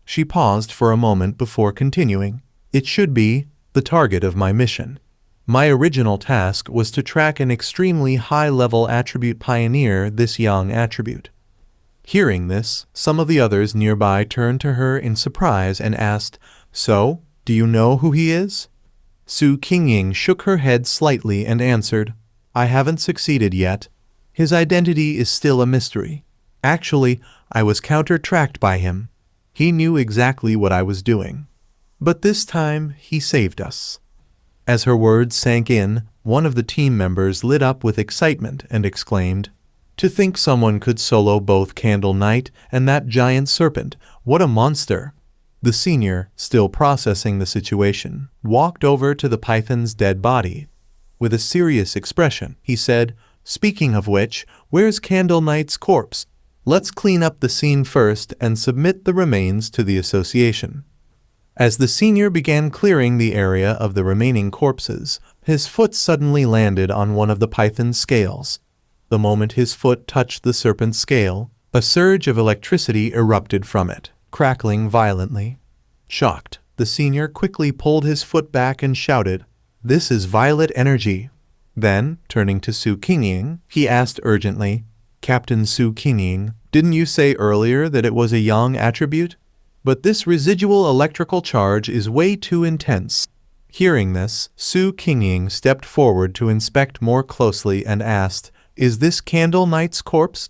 Speaker 1: She paused for a moment before continuing, it should be the target of my mission. My original task was to track an extremely high-level attribute pioneer, this yang attribute. Hearing this, some of the others nearby turned to her in surprise and asked, so, do you know who he is? Su Qingying shook her head slightly and answered, I haven't succeeded yet. His identity is still a mystery. Actually, I was counter-tracked by him. He knew exactly what I was doing. But this time, he saved us. As her words sank in, one of the team members lit up with excitement and exclaimed, to think someone could solo both Candle Knight and that giant serpent, what a monster! The senior, still processing the situation, walked over to the python's dead body. With a serious expression, he said, speaking of which, where's Candle Knight's corpse? Let's clean up the scene first and submit the remains to the association. As the senior began clearing the area of the remaining corpses, his foot suddenly landed on one of the python's scales. The moment his foot touched the serpent's scale, a surge of electricity erupted from it, crackling violently. Shocked, the senior quickly pulled his foot back and shouted, this is violet energy. Then, turning to Su Qingying, he asked urgently, Captain Su Qingying, didn't you say earlier that it was a yang attribute? But this residual electrical charge is way too intense. Hearing this, Su Qingying stepped forward to inspect more closely and asked, is this Candle Knight's corpse?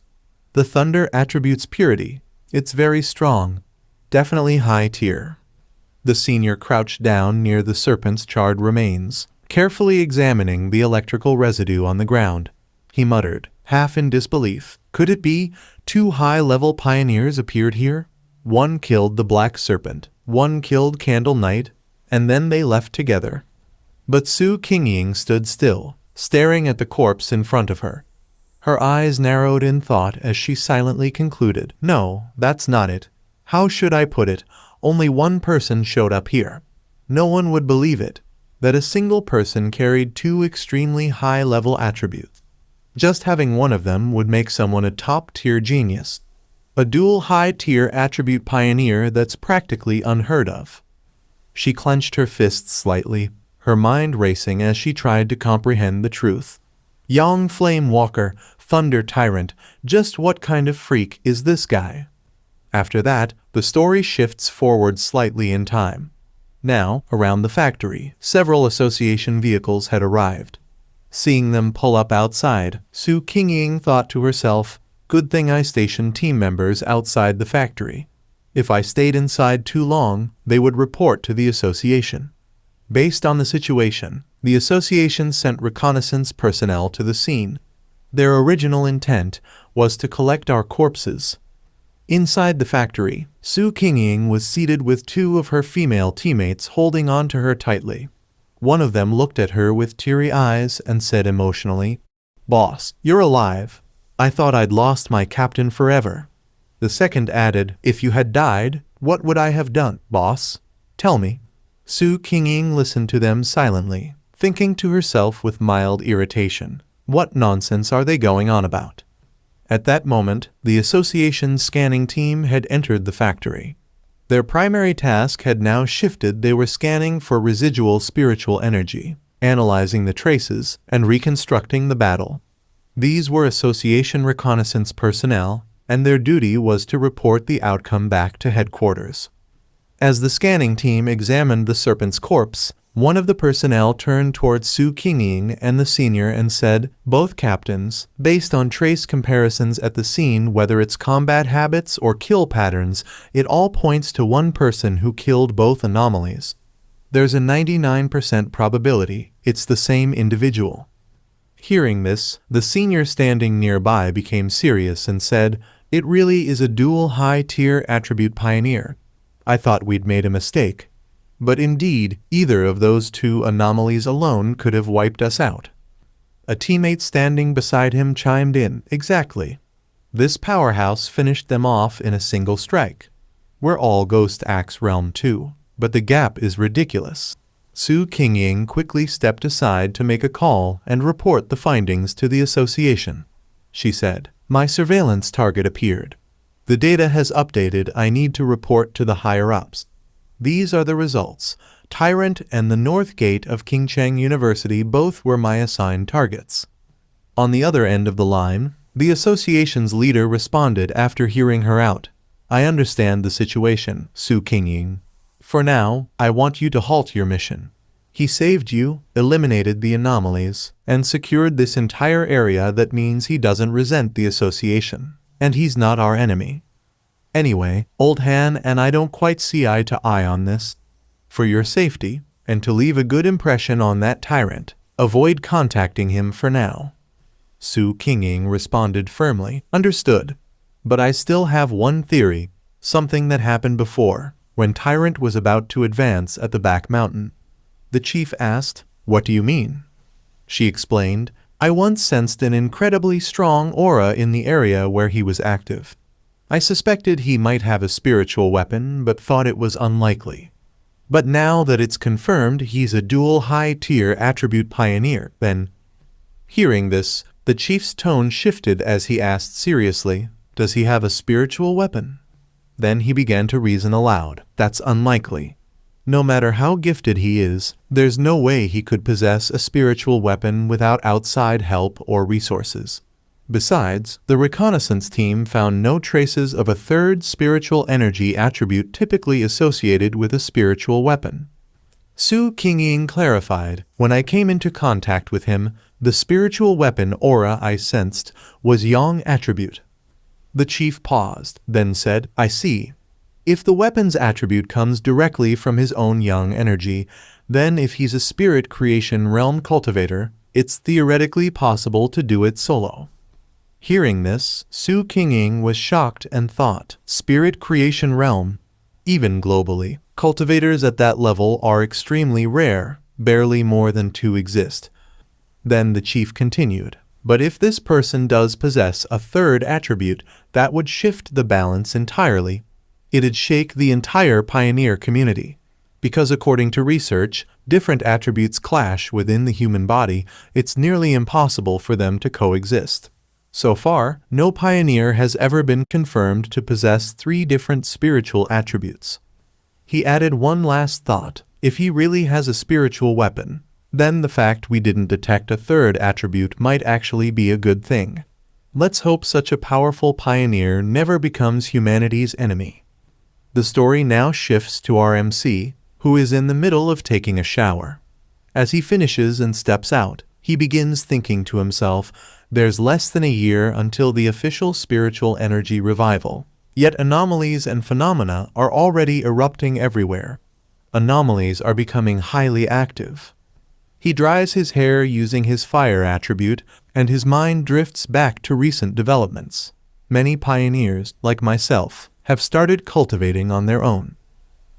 Speaker 1: The thunder attribute's purity. It's very strong. Definitely high tier. The senior crouched down near the serpent's charred remains, carefully examining the electrical residue on the ground. He muttered, half in disbelief, could it be 2 high-level pioneers appeared here? One killed the black serpent, one killed Candle Knight, and then they left together. But Su Qingying stood still, staring at the corpse in front of her. Her eyes narrowed in thought as she silently concluded, no, that's not it. How should I put it? Only one person showed up here. No one would believe it, that a single person carried 2 extremely high-level attributes. Just having one of them would make someone a top-tier genius. A dual high-tier attribute pioneer that's practically unheard of. She clenched her fists slightly, her mind racing as she tried to comprehend the truth. Yang Flame Walker, Thunder Tyrant, just what kind of freak is this guy? After that, the story shifts forward slightly in time. Now, around the factory, several association vehicles had arrived. Seeing them pull up outside, Su Qingying thought to herself, good thing I stationed team members outside the factory. If I stayed inside too long, they would report to the association. Based on the situation, the association sent reconnaissance personnel to the scene. Their original intent was to collect our corpses. Inside the factory, Su Qingying was seated with two of her female teammates holding on to her tightly. One of them looked at her with teary eyes and said emotionally, "Boss, you're alive. I thought I'd lost my captain forever." The second added, "If you had died, what would I have done, boss? Tell me." Su Qingying listened to them silently, thinking to herself with mild irritation, what nonsense are they going on about? At that moment, the association's scanning team had entered the factory. Their primary task had now shifted. They were scanning for residual spiritual energy, analyzing the traces, and reconstructing the battle. These were association reconnaissance personnel, and their duty was to report the outcome back to headquarters. As the scanning team examined the serpent's corpse, one of the personnel turned towards Su Qingying and the senior and said, "Both captains, based on trace comparisons at the scene, whether it's combat habits or kill patterns, it all points to one person who killed both anomalies. There's a 99% probability it's the same individual." Hearing this, the senior standing nearby became serious and said, "It really is a dual high-tier attribute pioneer. I thought we'd made a mistake. But indeed, either of those two anomalies alone could have wiped us out." A teammate standing beside him chimed in, "Exactly. This powerhouse finished them off in a single strike. We're all Ghost Axe Realm too, but the gap is ridiculous." Su Qingying quickly stepped aside to make a call and report the findings to the association. She said, "My surveillance target appeared. The data has updated. I need to report to the higher-ups. These are the results. Tyrant and the North Gate of Qingcheng University both were my assigned targets." On the other end of the line, the association's leader responded after hearing her out. "I understand the situation, Su Qingying. For now, I want you to halt your mission. He saved you, eliminated the anomalies, and secured this entire area. That means he doesn't resent the association, and he's not our enemy. Anyway, Old Han and I don't quite see eye to eye on this. For your safety, and to leave a good impression on that tyrant, avoid contacting him for now." Su Qingying responded firmly, "Understood. But I still have one theory, something that happened before, when Tyrant was about to advance at the back mountain." The chief asked, "What do you mean?" She explained, "I once sensed an incredibly strong aura in the area where he was active. I suspected he might have a spiritual weapon, but thought it was unlikely. But now that it's confirmed he's a dual high-tier attribute pioneer, then..." Hearing this, the chief's tone shifted as he asked seriously, "Does he have a spiritual weapon?" Then he began to reason aloud, "That's unlikely. No matter how gifted he is, there's no way he could possess a spiritual weapon without outside help or resources. Besides, the reconnaissance team found no traces of a third spiritual energy attribute typically associated with a spiritual weapon." Su Qingying clarified, "When I came into contact with him, the spiritual weapon aura I sensed was Yang attribute." The chief paused, then said, "I see. If the weapon's attribute comes directly from his own Yang energy, then if he's a spirit creation realm cultivator, it's theoretically possible to do it solo." Hearing this, Su Qingying was shocked and thought, "Spirit creation realm? Even globally, cultivators at that level are extremely rare, barely more than 2 exist." Then the chief continued, "But if this person does possess a third attribute, that would shift the balance entirely. It'd shake the entire pioneer community. Because according to research, different attributes clash within the human body. It's nearly impossible for them to coexist. So far, no pioneer has ever been confirmed to possess 3 different spiritual attributes." He added one last thought, "If he really has a spiritual weapon, then the fact we didn't detect a third attribute might actually be a good thing. Let's hope such a powerful pioneer never becomes humanity's enemy. The story now shifts to our MC, who is in the middle of taking a shower. As he finishes and steps out, he begins thinking to himself, there's less than a year until the official spiritual energy revival. Yet anomalies and phenomena are already erupting everywhere. Anomalies are becoming highly active. He dries his hair using his fire attribute, and his mind drifts back to recent developments. Many pioneers, like myself, have started cultivating on their own.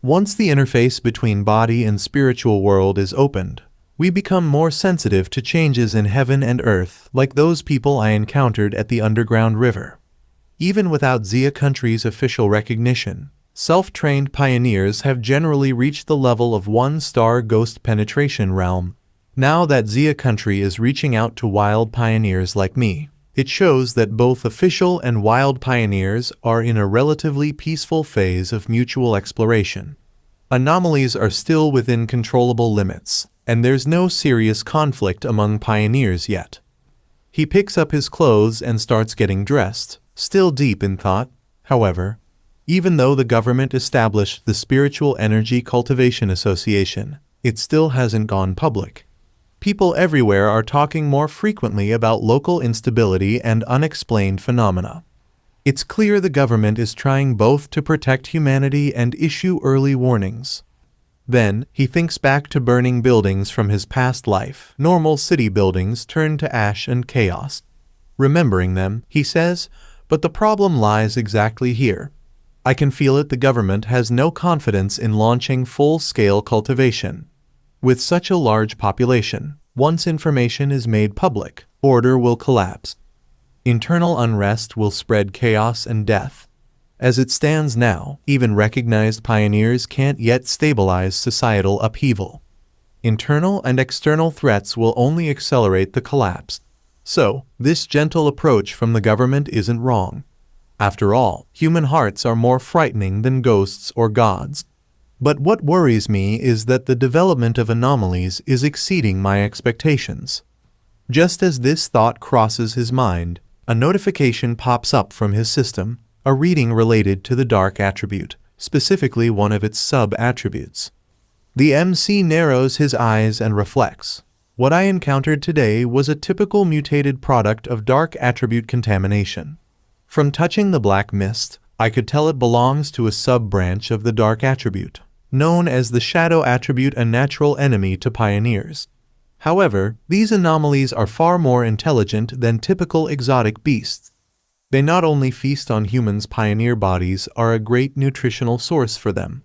Speaker 1: Once the interface between body and spiritual world is opened, we become more sensitive to changes in heaven and earth, like those people I encountered at the underground river. Even without Xia country's official recognition, self-trained pioneers have generally reached the level of one-star ghost penetration realm. Now that Xia country is reaching out to wild pioneers like me, it shows that both official and wild pioneers are in a relatively peaceful phase of mutual exploration. Anomalies are still within controllable limits, and there's no serious conflict among pioneers yet. He picks up his clothes and starts getting dressed, still deep in thought. However, even though the government established the Spiritual Energy Cultivation Association, it still hasn't gone public. People everywhere are talking more frequently about local instability and unexplained phenomena. It's clear the government is trying both to protect humanity and issue early warnings. Then, he thinks back to burning buildings from his past life. Normal city buildings turned to ash and chaos. Remembering them, he says, but the problem lies exactly here. I can feel it. The government has no confidence in launching full-scale cultivation. With such a large population, once information is made public, order will collapse. Internal unrest will spread chaos and death. As it stands now, even recognized pioneers can't yet stabilize societal upheaval. Internal and external threats will only accelerate the collapse. So, this gentle approach from the government isn't wrong. After all, human hearts are more frightening than ghosts or gods. But what worries me is that the development of anomalies is exceeding my expectations. Just as this thought crosses his mind, a notification pops up from his system, a reading related to the dark attribute, specifically one of its sub-attributes. The MC narrows his eyes and reflects. What I encountered today was a typical mutated product of dark attribute contamination. From touching the black mist, I could tell it belongs to a sub-branch of the dark attribute, known as the shadow attribute, a natural enemy to pioneers. However, these anomalies are far more intelligent than typical exotic beasts. They not only feast on humans, pioneer bodies are a great nutritional source for them.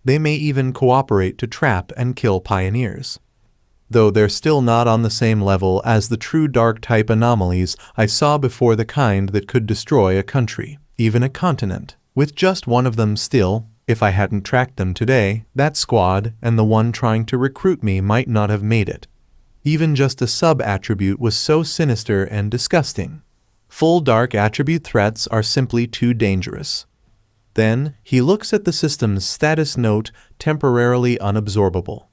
Speaker 1: They may even cooperate to trap and kill pioneers. Though they're still not on the same level as the true dark-type anomalies I saw before, the kind that could destroy a country, even a continent. With just one of them still, if I hadn't tracked them today, that squad and the one trying to recruit me might not have made it. Even just a sub-attribute was so sinister and disgusting. Full dark attribute threats are simply too dangerous. Then, he looks at the system's status note, temporarily unabsorbable.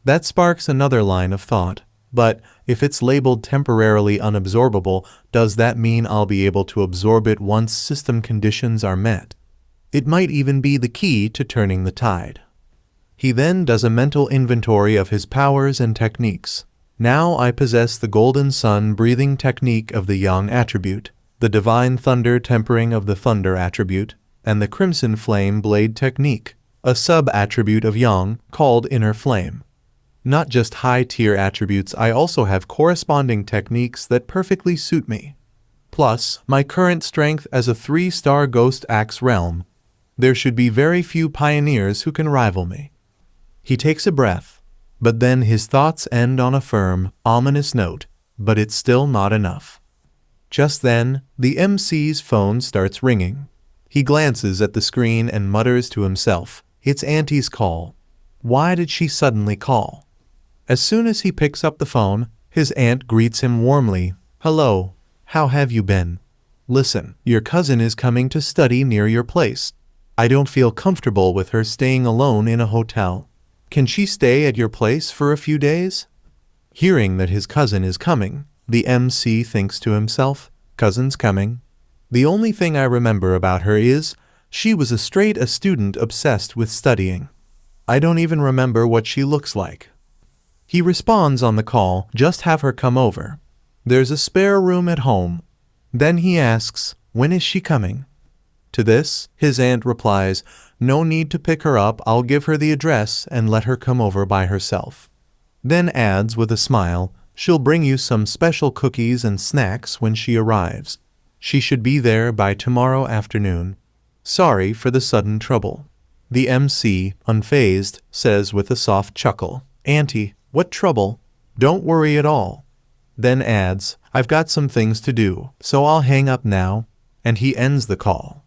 Speaker 1: That sparks another line of thought. But, if it's labeled temporarily unabsorbable, does that mean I'll be able to absorb it once system conditions are met? It might even be the key to turning the tide. He then does a mental inventory of his powers and techniques. Now I possess the Golden Sun breathing technique of the Yang attribute, the Divine Thunder tempering of the Thunder attribute, and the Crimson Flame blade technique, a sub-attribute of Yang called Inner Flame. Not just high-tier attributes, I also have corresponding techniques that perfectly suit me. Plus, my current strength as a 3-star Ghost Axe realm. There should be very few pioneers who can rival me. He takes a breath, but then his thoughts end on a firm, ominous note, but it's still not enough. Just then, the MC's phone starts ringing. He glances at the screen and mutters to himself, it's Auntie's call. Why did she suddenly call? As soon as he picks up the phone, his aunt greets him warmly. Hello, how have you been? Listen, your cousin is coming to study near your place. I don't feel comfortable with her staying alone in a hotel. Can she stay at your place for a few days? Hearing that his cousin is coming, the MC thinks to himself, cousin's coming. The only thing I remember about her is, she was a student obsessed with studying. I don't even remember what she looks like. He responds on the call, just have her come over. There's a spare room at home. Then he asks, when is she coming? To this, his aunt replies, no need to pick her up, I'll give her the address and let her come over by herself. Then adds with a smile, she'll bring you some special cookies and snacks when she arrives. She should be there by tomorrow afternoon. Sorry for the sudden trouble. The MC, unfazed, says with a soft chuckle, Auntie, what trouble? Don't worry at all. Then adds, I've got some things to do, so I'll hang up now, and he ends the call.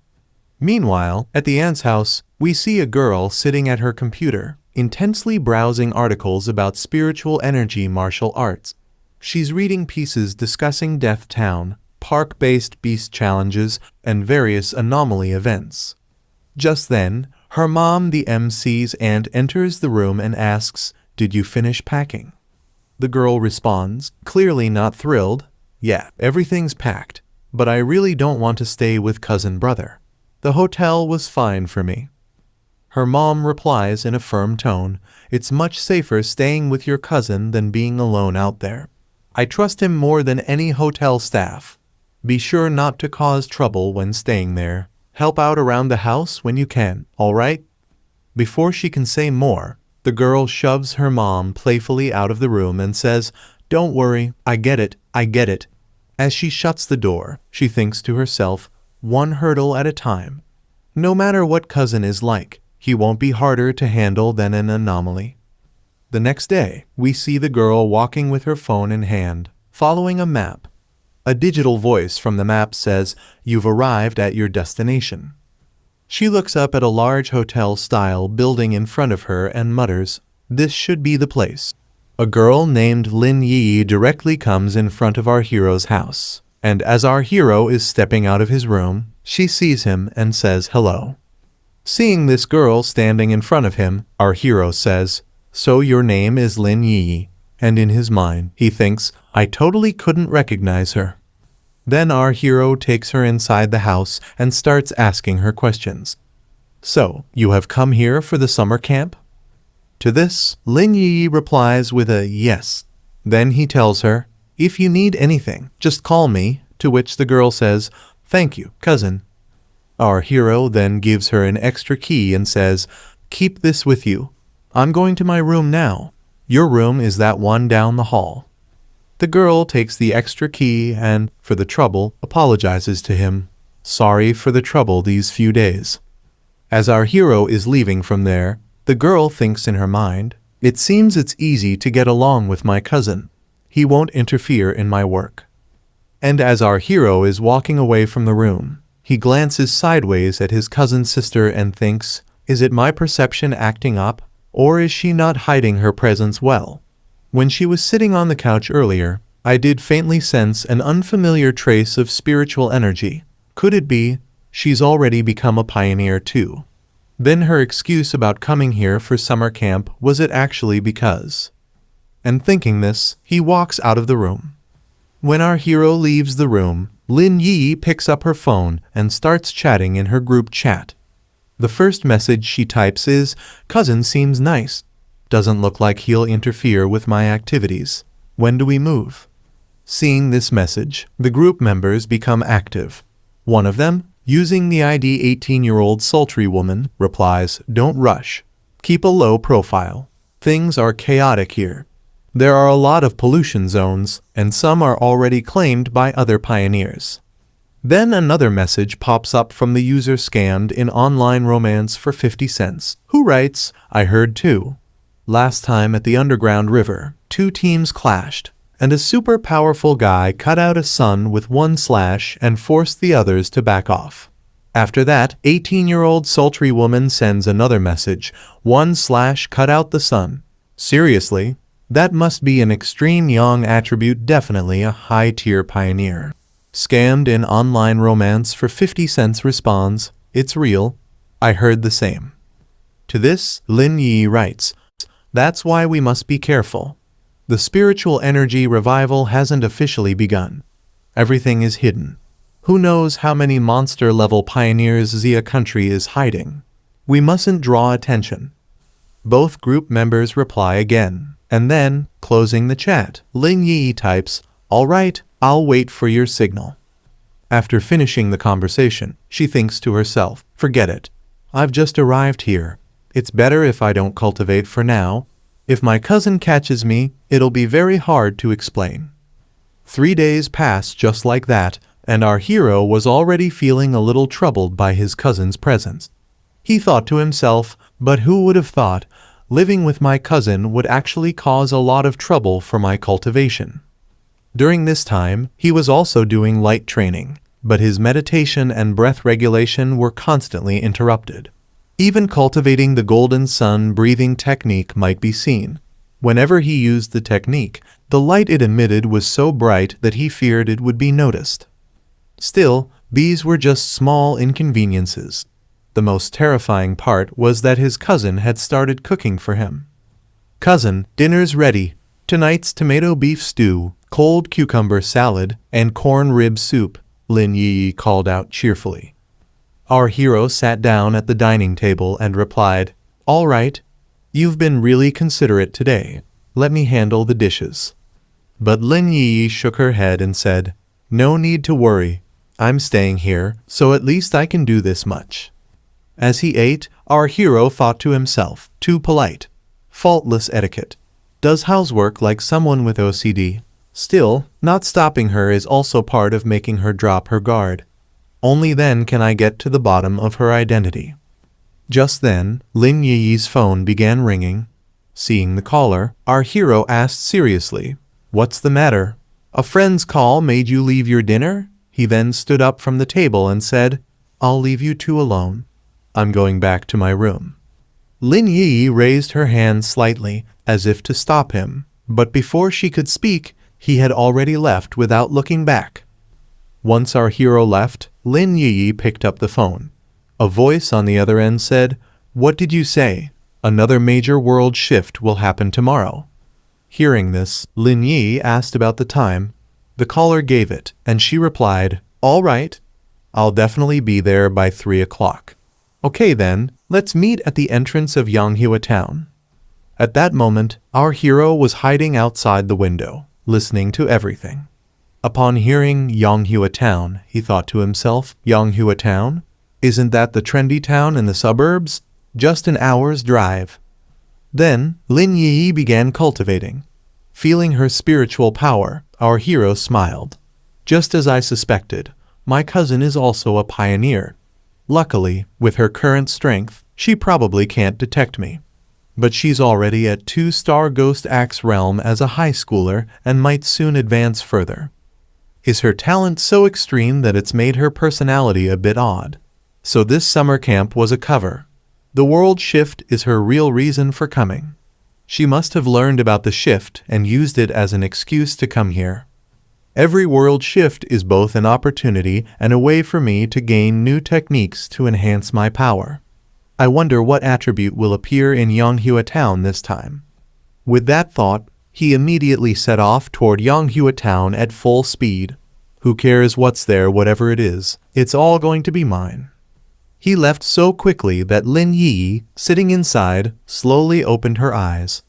Speaker 1: Meanwhile, at the aunt's house, we see a girl sitting at her computer, intensely browsing articles about spiritual energy martial arts. She's reading pieces discussing Death Town, park-based beast challenges, and various anomaly events. Just then, her mom, the MC's aunt, enters the room and asks, did you finish packing? The girl responds, clearly not thrilled, yeah, everything's packed, but I really don't want to stay with cousin brother. The hotel was fine for me. Her mom replies in a firm tone, it's much safer staying with your cousin than being alone out there. I trust him more than any hotel staff. Be sure not to cause trouble when staying there. Help out around the house when you can, all right? Before she can say more, the girl shoves her mom playfully out of the room and says, don't worry, I get it. As she shuts the door, she thinks to herself, one hurdle at a time. No matter what cousin is like, he won't be harder to handle than an anomaly. The next day, we see the girl walking with her phone in hand, following a map. A digital voice from the map says, you've arrived at your destination. She looks up at a large hotel-style building in front of her and mutters, this should be the place. A girl named Lin Yi directly comes in front of our hero's house, and as our hero is stepping out of his room, she sees him and says hello. Seeing this girl standing in front of him, our hero says, so your name is Lin Yi, and in his mind, he thinks, I totally couldn't recognize her. Then our hero takes her inside the house and starts asking her questions. So, you have come here for the summer camp? To this, Lin Yi replies with a yes. Then he tells her, if you need anything, just call me, to which the girl says, thank you, cousin. Our hero then gives her an extra key and says, keep this with you. I'm going to my room now. Your room is that one down the hall. The girl takes the extra key and, for the trouble, apologizes to him. Sorry for the trouble these few days. As our hero is leaving from there, the girl thinks in her mind, it seems it's easy to get along with my cousin. He won't interfere in my work. And as our hero is walking away from the room, he glances sideways at his cousin's sister and thinks, is it my perception acting up, or is she not hiding her presence well? When she was sitting on the couch earlier, I did faintly sense an unfamiliar trace of spiritual energy. Could it be, she's already become a pioneer too? Then her excuse about coming here for summer camp, was it actually because? And thinking this, he walks out of the room. When our hero leaves the room, Lin Yi picks up her phone and starts chatting in her group chat. The first message she types is, cousin seems nice. Doesn't look like he'll interfere with my activities. When do we move? Seeing this message, the group members become active. One of them, using the ID 18-year-old sultry woman, replies, don't rush. Keep a low profile. Things are chaotic here. There are a lot of pollution zones, and some are already claimed by other pioneers. Then another message pops up from the user scammed in online romance for 50 cents, who writes, I heard too. Last time at the underground river, 2 teams clashed, and a super powerful guy cut out a sun with 1 slash and forced the others to back off. After that, 18-year-old sultry woman sends another message, 1 slash cut out the sun. Seriously? That must be an extreme yang attribute, definitely a high-tier pioneer. Scammed in online romance for 50 cents responds, it's real. I heard the same. To this, Lin Yi writes, that's why we must be careful. The spiritual energy revival hasn't officially begun. Everything is hidden. Who knows how many monster-level pioneers Zia country is hiding? We mustn't draw attention. Both group members reply again, and then, closing the chat, Lin Yi types, "All right, I'll wait for your signal." After finishing the conversation, she thinks to herself, "Forget it. I've just arrived here. It's better if I don't cultivate for now. If my cousin catches me, it'll be very hard to explain." 3 days pass just like that, and our hero was already feeling a little troubled by his cousin's presence. He thought to himself, but who would have thought, living with my cousin would actually cause a lot of trouble for my cultivation. During this time, he was also doing light training, but his meditation and breath regulation were constantly interrupted. Even cultivating the golden sun breathing technique might be seen. Whenever he used the technique, the light it emitted was so bright that he feared it would be noticed. Still, these were just small inconveniences. The most terrifying part was that his cousin had started cooking for him. "Cousin, dinner's ready. Tonight's tomato beef stew, cold cucumber salad, and corn rib soup," Lin Yi called out cheerfully. Our hero sat down at the dining table and replied, "All right. You've been really considerate today. Let me handle the dishes." But Lin Yi shook her head and said, "No need to worry. I'm staying here, so at least I can do this much." As he ate, our hero thought to himself, too polite. Faultless etiquette. Does housework like someone with OCD. Still, not stopping her is also part of making her drop her guard. Only then can I get to the bottom of her identity. Just then, Lin Yi's phone began ringing. Seeing the caller, our hero asked seriously, "What's the matter? A friend's call made you leave your dinner?" He then stood up from the table and said, "I'll leave you two alone. I'm going back to my room." Lin Yi raised her hand slightly, as if to stop him, but before she could speak, he had already left without looking back. Once our hero left, Lin Yi picked up the phone. A voice on the other end said, "What did you say? Another major world shift will happen tomorrow." Hearing this, Lin Yi asked about the time. The caller gave it, and she replied, "All right. I'll definitely be there by 3 o'clock. Okay then, let's meet at the entrance of MANHUA town." At that moment, our hero was hiding outside the window, listening to everything. Upon hearing MANHUA town, he thought to himself, "MANHUA town? Isn't that the trendy town in the suburbs? Just an hour's drive." Then, Lin Yi began cultivating. Feeling her spiritual power, our hero smiled. "Just as I suspected, my cousin is also a pioneer. Luckily, with her current strength, she probably can't detect me. But she's already at 2-star Ghost Axe realm as a high schooler and might soon advance further. Is her talent so extreme that it's made her personality a bit odd? So this summer camp was a cover. The world shift is her real reason for coming. She must have learned about the shift and used it as an excuse to come here. Every world shift is both an opportunity and a way for me to gain new techniques to enhance my power. I wonder what attribute will appear in MANHUA town this time." With that thought, he immediately set off toward MANHUA town at full speed. Who cares what's there, whatever it is, it's all going to be mine. He left so quickly that Lin Yi, sitting inside, slowly opened her eyes.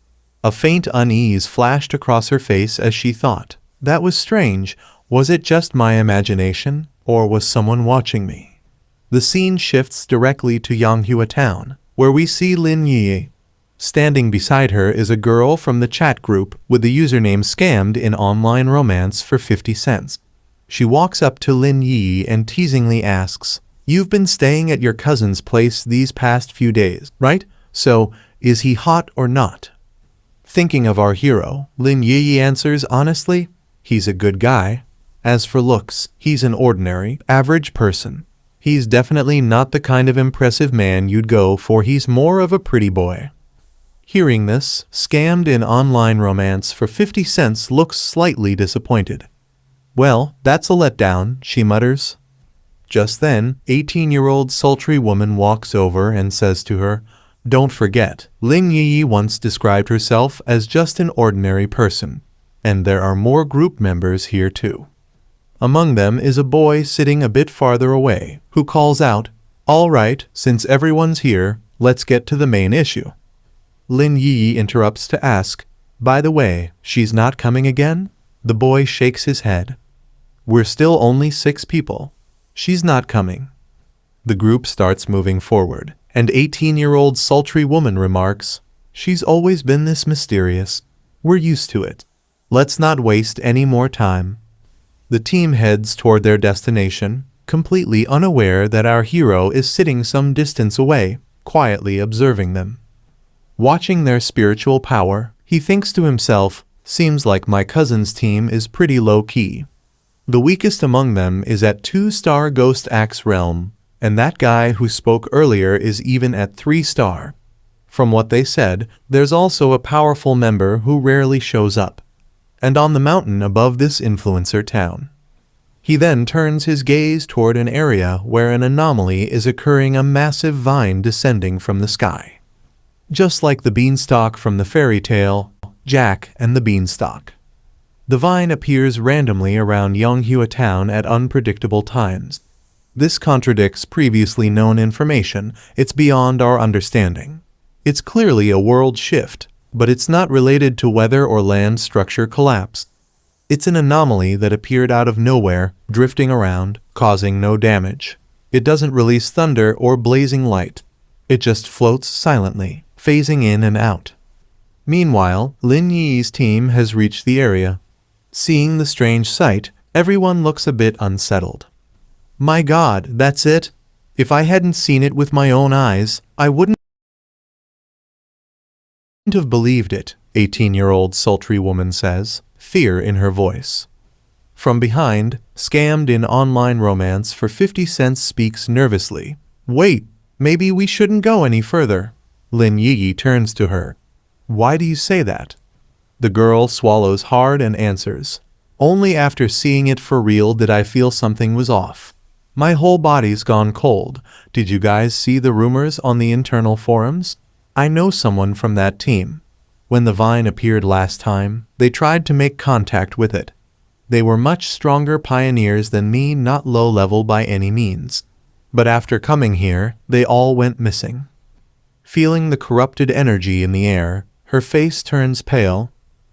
Speaker 1: A faint unease flashed across her face as she thought, "That was strange. Was it just my imagination, or was someone watching me?" The scene shifts directly to MANHUA town, where we see Lin Yi. Standing beside her is a girl from the chat group with the username scammed in online romance for 50 cents. She walks up to Lin Yi and teasingly asks, "You've been staying at your cousin's place these past few days, right? So, is he hot or not?" Thinking of our hero, Lin Yi answers honestly, "He's a good guy. As for looks, he's an ordinary, average person. He's definitely not the kind of impressive man you'd go for. He's more of a pretty boy." Hearing this, scammed in online romance for 50 cents looks slightly disappointed. "Well, that's a letdown," she mutters. Just then, 18-year-old sultry woman walks over and says to her, "Don't forget, Lin Yi once described herself as just an ordinary person, and there are more group members here too." Among them is a boy sitting a bit farther away, who calls out, "All right, since everyone's here, let's get to the main issue." Lin Yi interrupts to ask, "By the way, she's not coming again?" The boy shakes his head. "We're still only 6 people. She's not coming." The group starts moving forward, and 18-year-old sultry woman remarks, "She's always been this mysterious. We're used to it. Let's not waste any more time." The team heads toward their destination, completely unaware that our hero is sitting some distance away, quietly observing them. Watching their spiritual power, he thinks to himself, "Seems like my cousin's team is pretty low-key. The weakest among them is at 2-star Ghost Axe Realm, and that guy who spoke earlier is even at 3-star. From what they said, there's also a powerful member who rarely shows up, and on the mountain above this influencer town." He then turns his gaze toward an area where an anomaly is occurring, a massive vine descending from the sky. Just like the beanstalk from the fairy tale, Jack and the Beanstalk. The vine appears randomly around MANHUA town at unpredictable times. This contradicts previously known information. It's beyond our understanding. It's clearly a world shift, but it's not related to weather or land structure collapse. It's an anomaly that appeared out of nowhere, drifting around, causing no damage. It doesn't release thunder or blazing light. It just floats silently, phasing in and out. Meanwhile, Lin Yi's team has reached the area. Seeing the strange sight, everyone looks a bit unsettled. "My God, that's it? If I hadn't seen it with my own eyes, I wouldn't have believed it," 18-year-old sultry woman says, fear in her voice. From behind, Scammed in Online Romance for 50 cents speaks nervously. "Wait, maybe we shouldn't go any further." Lin Yi turns to her. "Why do you say that?" The girl swallows hard and answers, "Only after seeing it for real did I feel something was off. My whole body's gone cold. Did you guys see the rumors on the internal forums? I know someone from that team. When the vine appeared last time, they tried to make contact with it. They were much stronger pioneers than me, not low level by any means. But after coming here, they all went missing." Feeling the corrupted energy in the air, her face turns pale.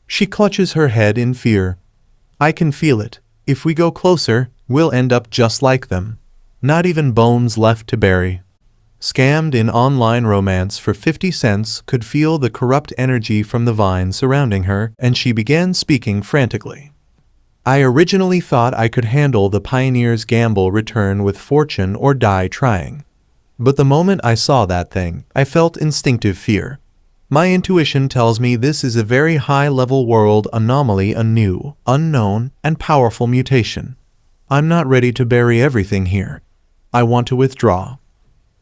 Speaker 1: She clutches her head in fear. "I can feel it. If we go closer, we'll end up just like them. Not even bones left to bury." Scammed in Online Romance for 50 cents could feel the corrupt energy from the vine surrounding her, and she began speaking frantically. "I originally thought I could handle the pioneer's gamble, return with fortune or die trying. But the moment I saw that thing, I felt instinctive fear. My intuition tells me this is a very high-level world anomaly, a new, unknown, and powerful mutation. I'm not ready to bury everything here. I want to withdraw."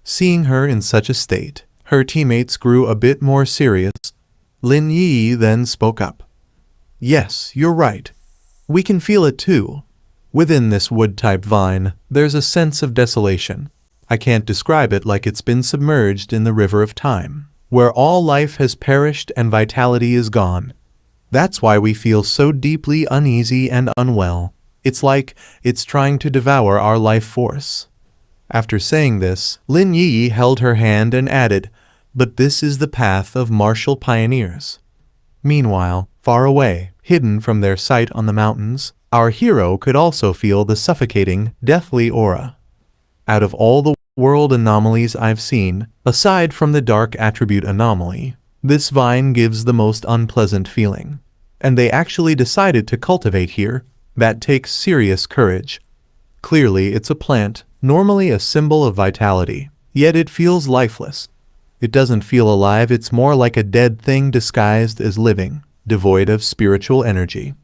Speaker 1: Seeing her in such a state, her teammates grew a bit more serious. Lin Yi then spoke up. "Yes, you're right. We can feel it too. Within this wood-type vine, there's a sense of desolation. I can't describe it, like it's been submerged in the river of time, where all life has perished and vitality is gone. That's why we feel so deeply uneasy and unwell. It's like it's trying to devour our life force." After saying this, Lin Yi held her hand and added, "But this is the path of martial pioneers." Meanwhile, far away, hidden from their sight on the mountains, our hero could also feel the suffocating, deathly aura. "Out of all the world anomalies I've seen, aside from the dark attribute anomaly, this vine gives the most unpleasant feeling. And they actually decided to cultivate here. That takes serious courage. Clearly it's a plant, normally a symbol of vitality, yet it feels lifeless. It doesn't feel alive, it's more like a dead thing disguised as living, devoid of spiritual energy."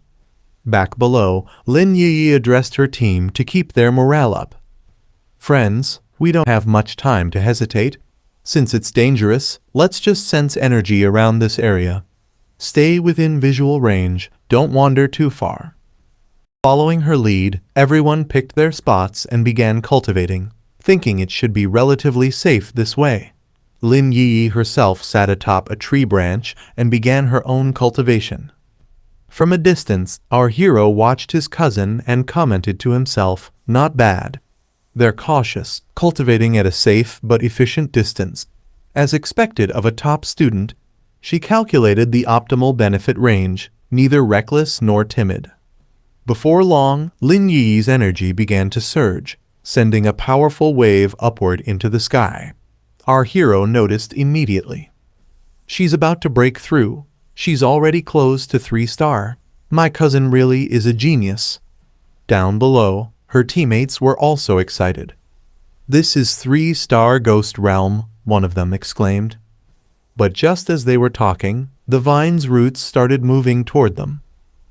Speaker 1: Back below, Lin Yi addressed her team to keep their morale up. "Friends, we don't have much time to hesitate. Since it's dangerous, let's just sense energy around this area. Stay within visual range, don't wander too far." Following her lead, everyone picked their spots and began cultivating, thinking it should be relatively safe this way. Lin Yi herself sat atop a tree branch and began her own cultivation. From a distance, our hero watched his cousin and commented to himself, "Not bad. They're cautious, cultivating at a safe but efficient distance." As expected of a top student, she calculated the optimal benefit range, neither reckless nor timid. Before long, Lin Yi's energy began to surge, sending a powerful wave upward into the sky. Our hero noticed immediately. She's about to break through. She's already close to 3-star. My cousin really is a genius. Down below, her teammates were also excited. "This is 3-star Ghost Realm," one of them exclaimed. But just as they were talking, the vine's roots started moving toward them.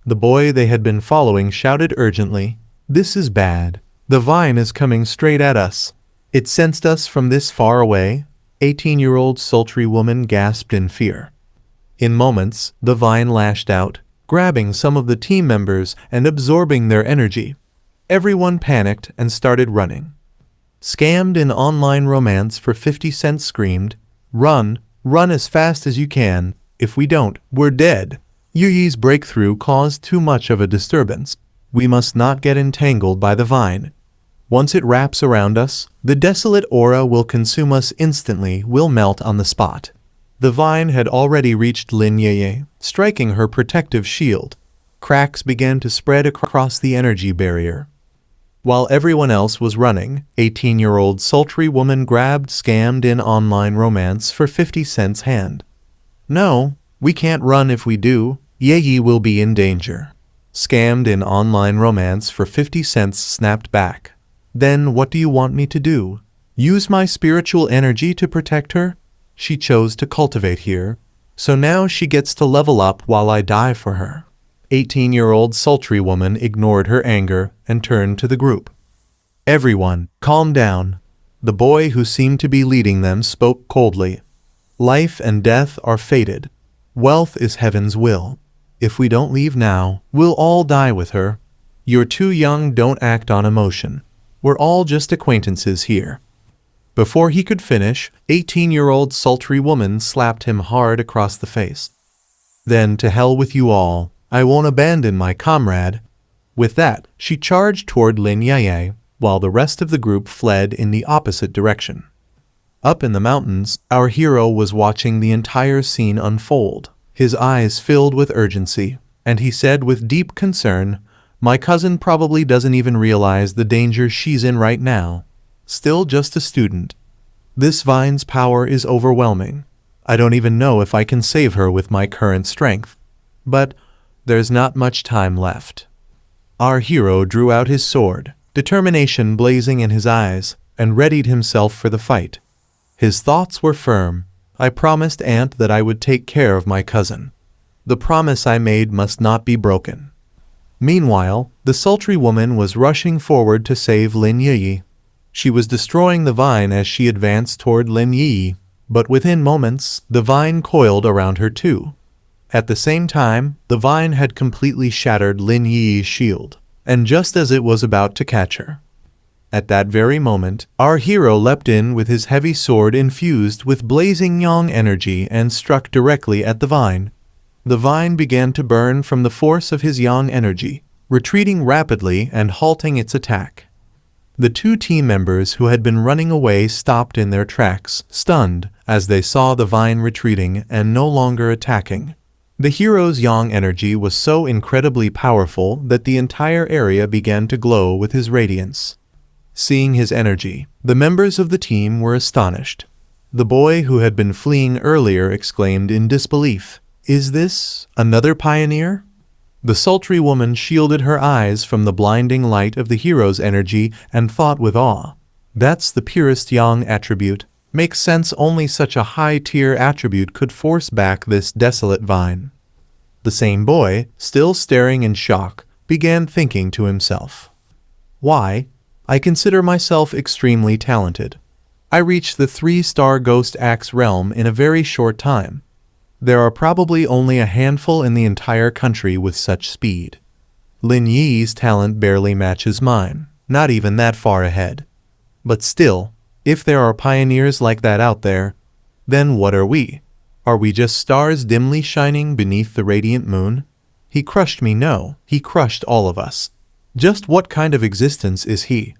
Speaker 1: The boy they had been following shouted urgently, "This is bad. The vine is coming straight at us. It sensed us from this far away." 18-year-old sultry woman gasped in fear. In moments, the vine lashed out, grabbing some of the team members and absorbing their energy. Everyone panicked and started running. Scammed in online romance for 50 cents screamed, "Run! Run as fast as you can. If we don't, we're dead." Yuyi's breakthrough caused too much of a disturbance. We must not get entangled by the vine. Once it wraps around us, the desolate aura will consume us instantly, we'll melt on the spot. The vine had already reached Lin Yeye, striking her protective shield. Cracks began to spread across the energy barrier. While everyone else was running, 18-year-old sultry woman grabbed scammed in online romance for 50 cents hand. "No, we can't run if we do. Yeye will be in danger." Scammed in online romance for 50 cents snapped back. "Then what do you want me to do? Use my spiritual energy to protect her? She chose to cultivate here, so now she gets to level up while I die for her." 18-year-old sultry woman ignored her anger and turned to the group. "Everyone, calm down." The boy who seemed to be leading them spoke coldly. "Life and death are fated. Wealth is heaven's will. If we don't leave now, we'll all die with her. You're too young, don't act on emotion. We're all just acquaintances here." Before he could finish, 18-year-old sultry woman slapped him hard across the face. "Then to hell with you all. I won't abandon my comrade." With that, she charged toward Lin Yeye, while the rest of the group fled in the opposite direction. Up in the mountains, our hero was watching the entire scene unfold, his eyes filled with urgency, and he said with deep concern, "My cousin probably doesn't even realize the danger she's in right now. Still just a student. This vine's power is overwhelming. I don't even know if I can save her with my current strength. But there's not much time left." Our hero drew out his sword, determination blazing in his eyes, and readied himself for the fight. His thoughts were firm. "I promised Aunt that I would take care of my cousin. The promise I made must not be broken." Meanwhile, the sultry woman was rushing forward to save Lin Yi. She was destroying the vine as she advanced toward Lin Yi, but within moments, the vine coiled around her too. At the same time, the vine had completely shattered Lin Yi's shield, and just as it was about to catch her. At that very moment, our hero leapt in with his heavy sword infused with blazing yang energy and struck directly at the vine. The vine began to burn from the force of his yang energy, retreating rapidly and halting its attack. The two team members who had been running away stopped in their tracks, stunned, as they saw the vine retreating and no longer attacking. The hero's yang energy was so incredibly powerful that the entire area began to glow with his radiance. Seeing his energy, the members of the team were astonished. The boy who had been fleeing earlier exclaimed in disbelief, "Is this another pioneer?" The sultry woman shielded her eyes from the blinding light of the hero's energy and thought with awe, "That's the purest yang attribute. Makes sense, only such a high-tier attribute could force back this desolate vine." The same boy, still staring in shock, began thinking to himself, "Why? I consider myself extremely talented. I reached the 3-star Ghost Axe realm in a very short time. There are probably only a handful in the entire country with such speed. Lin Yi's talent barely matches mine, not even that far ahead. But still, if there are pioneers like that out there, then what are we? Are we just stars dimly shining beneath the radiant moon?" He crushed me. No, he crushed all of us. Just what kind of existence is he?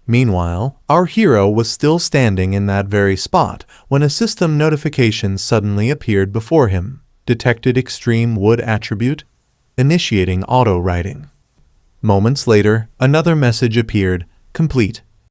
Speaker 1: Meanwhile, our hero was still standing in that very spot when a system notification suddenly appeared before him. Detected extreme wood attribute. Initiating auto-writing. Moments later, another message appeared. Complete.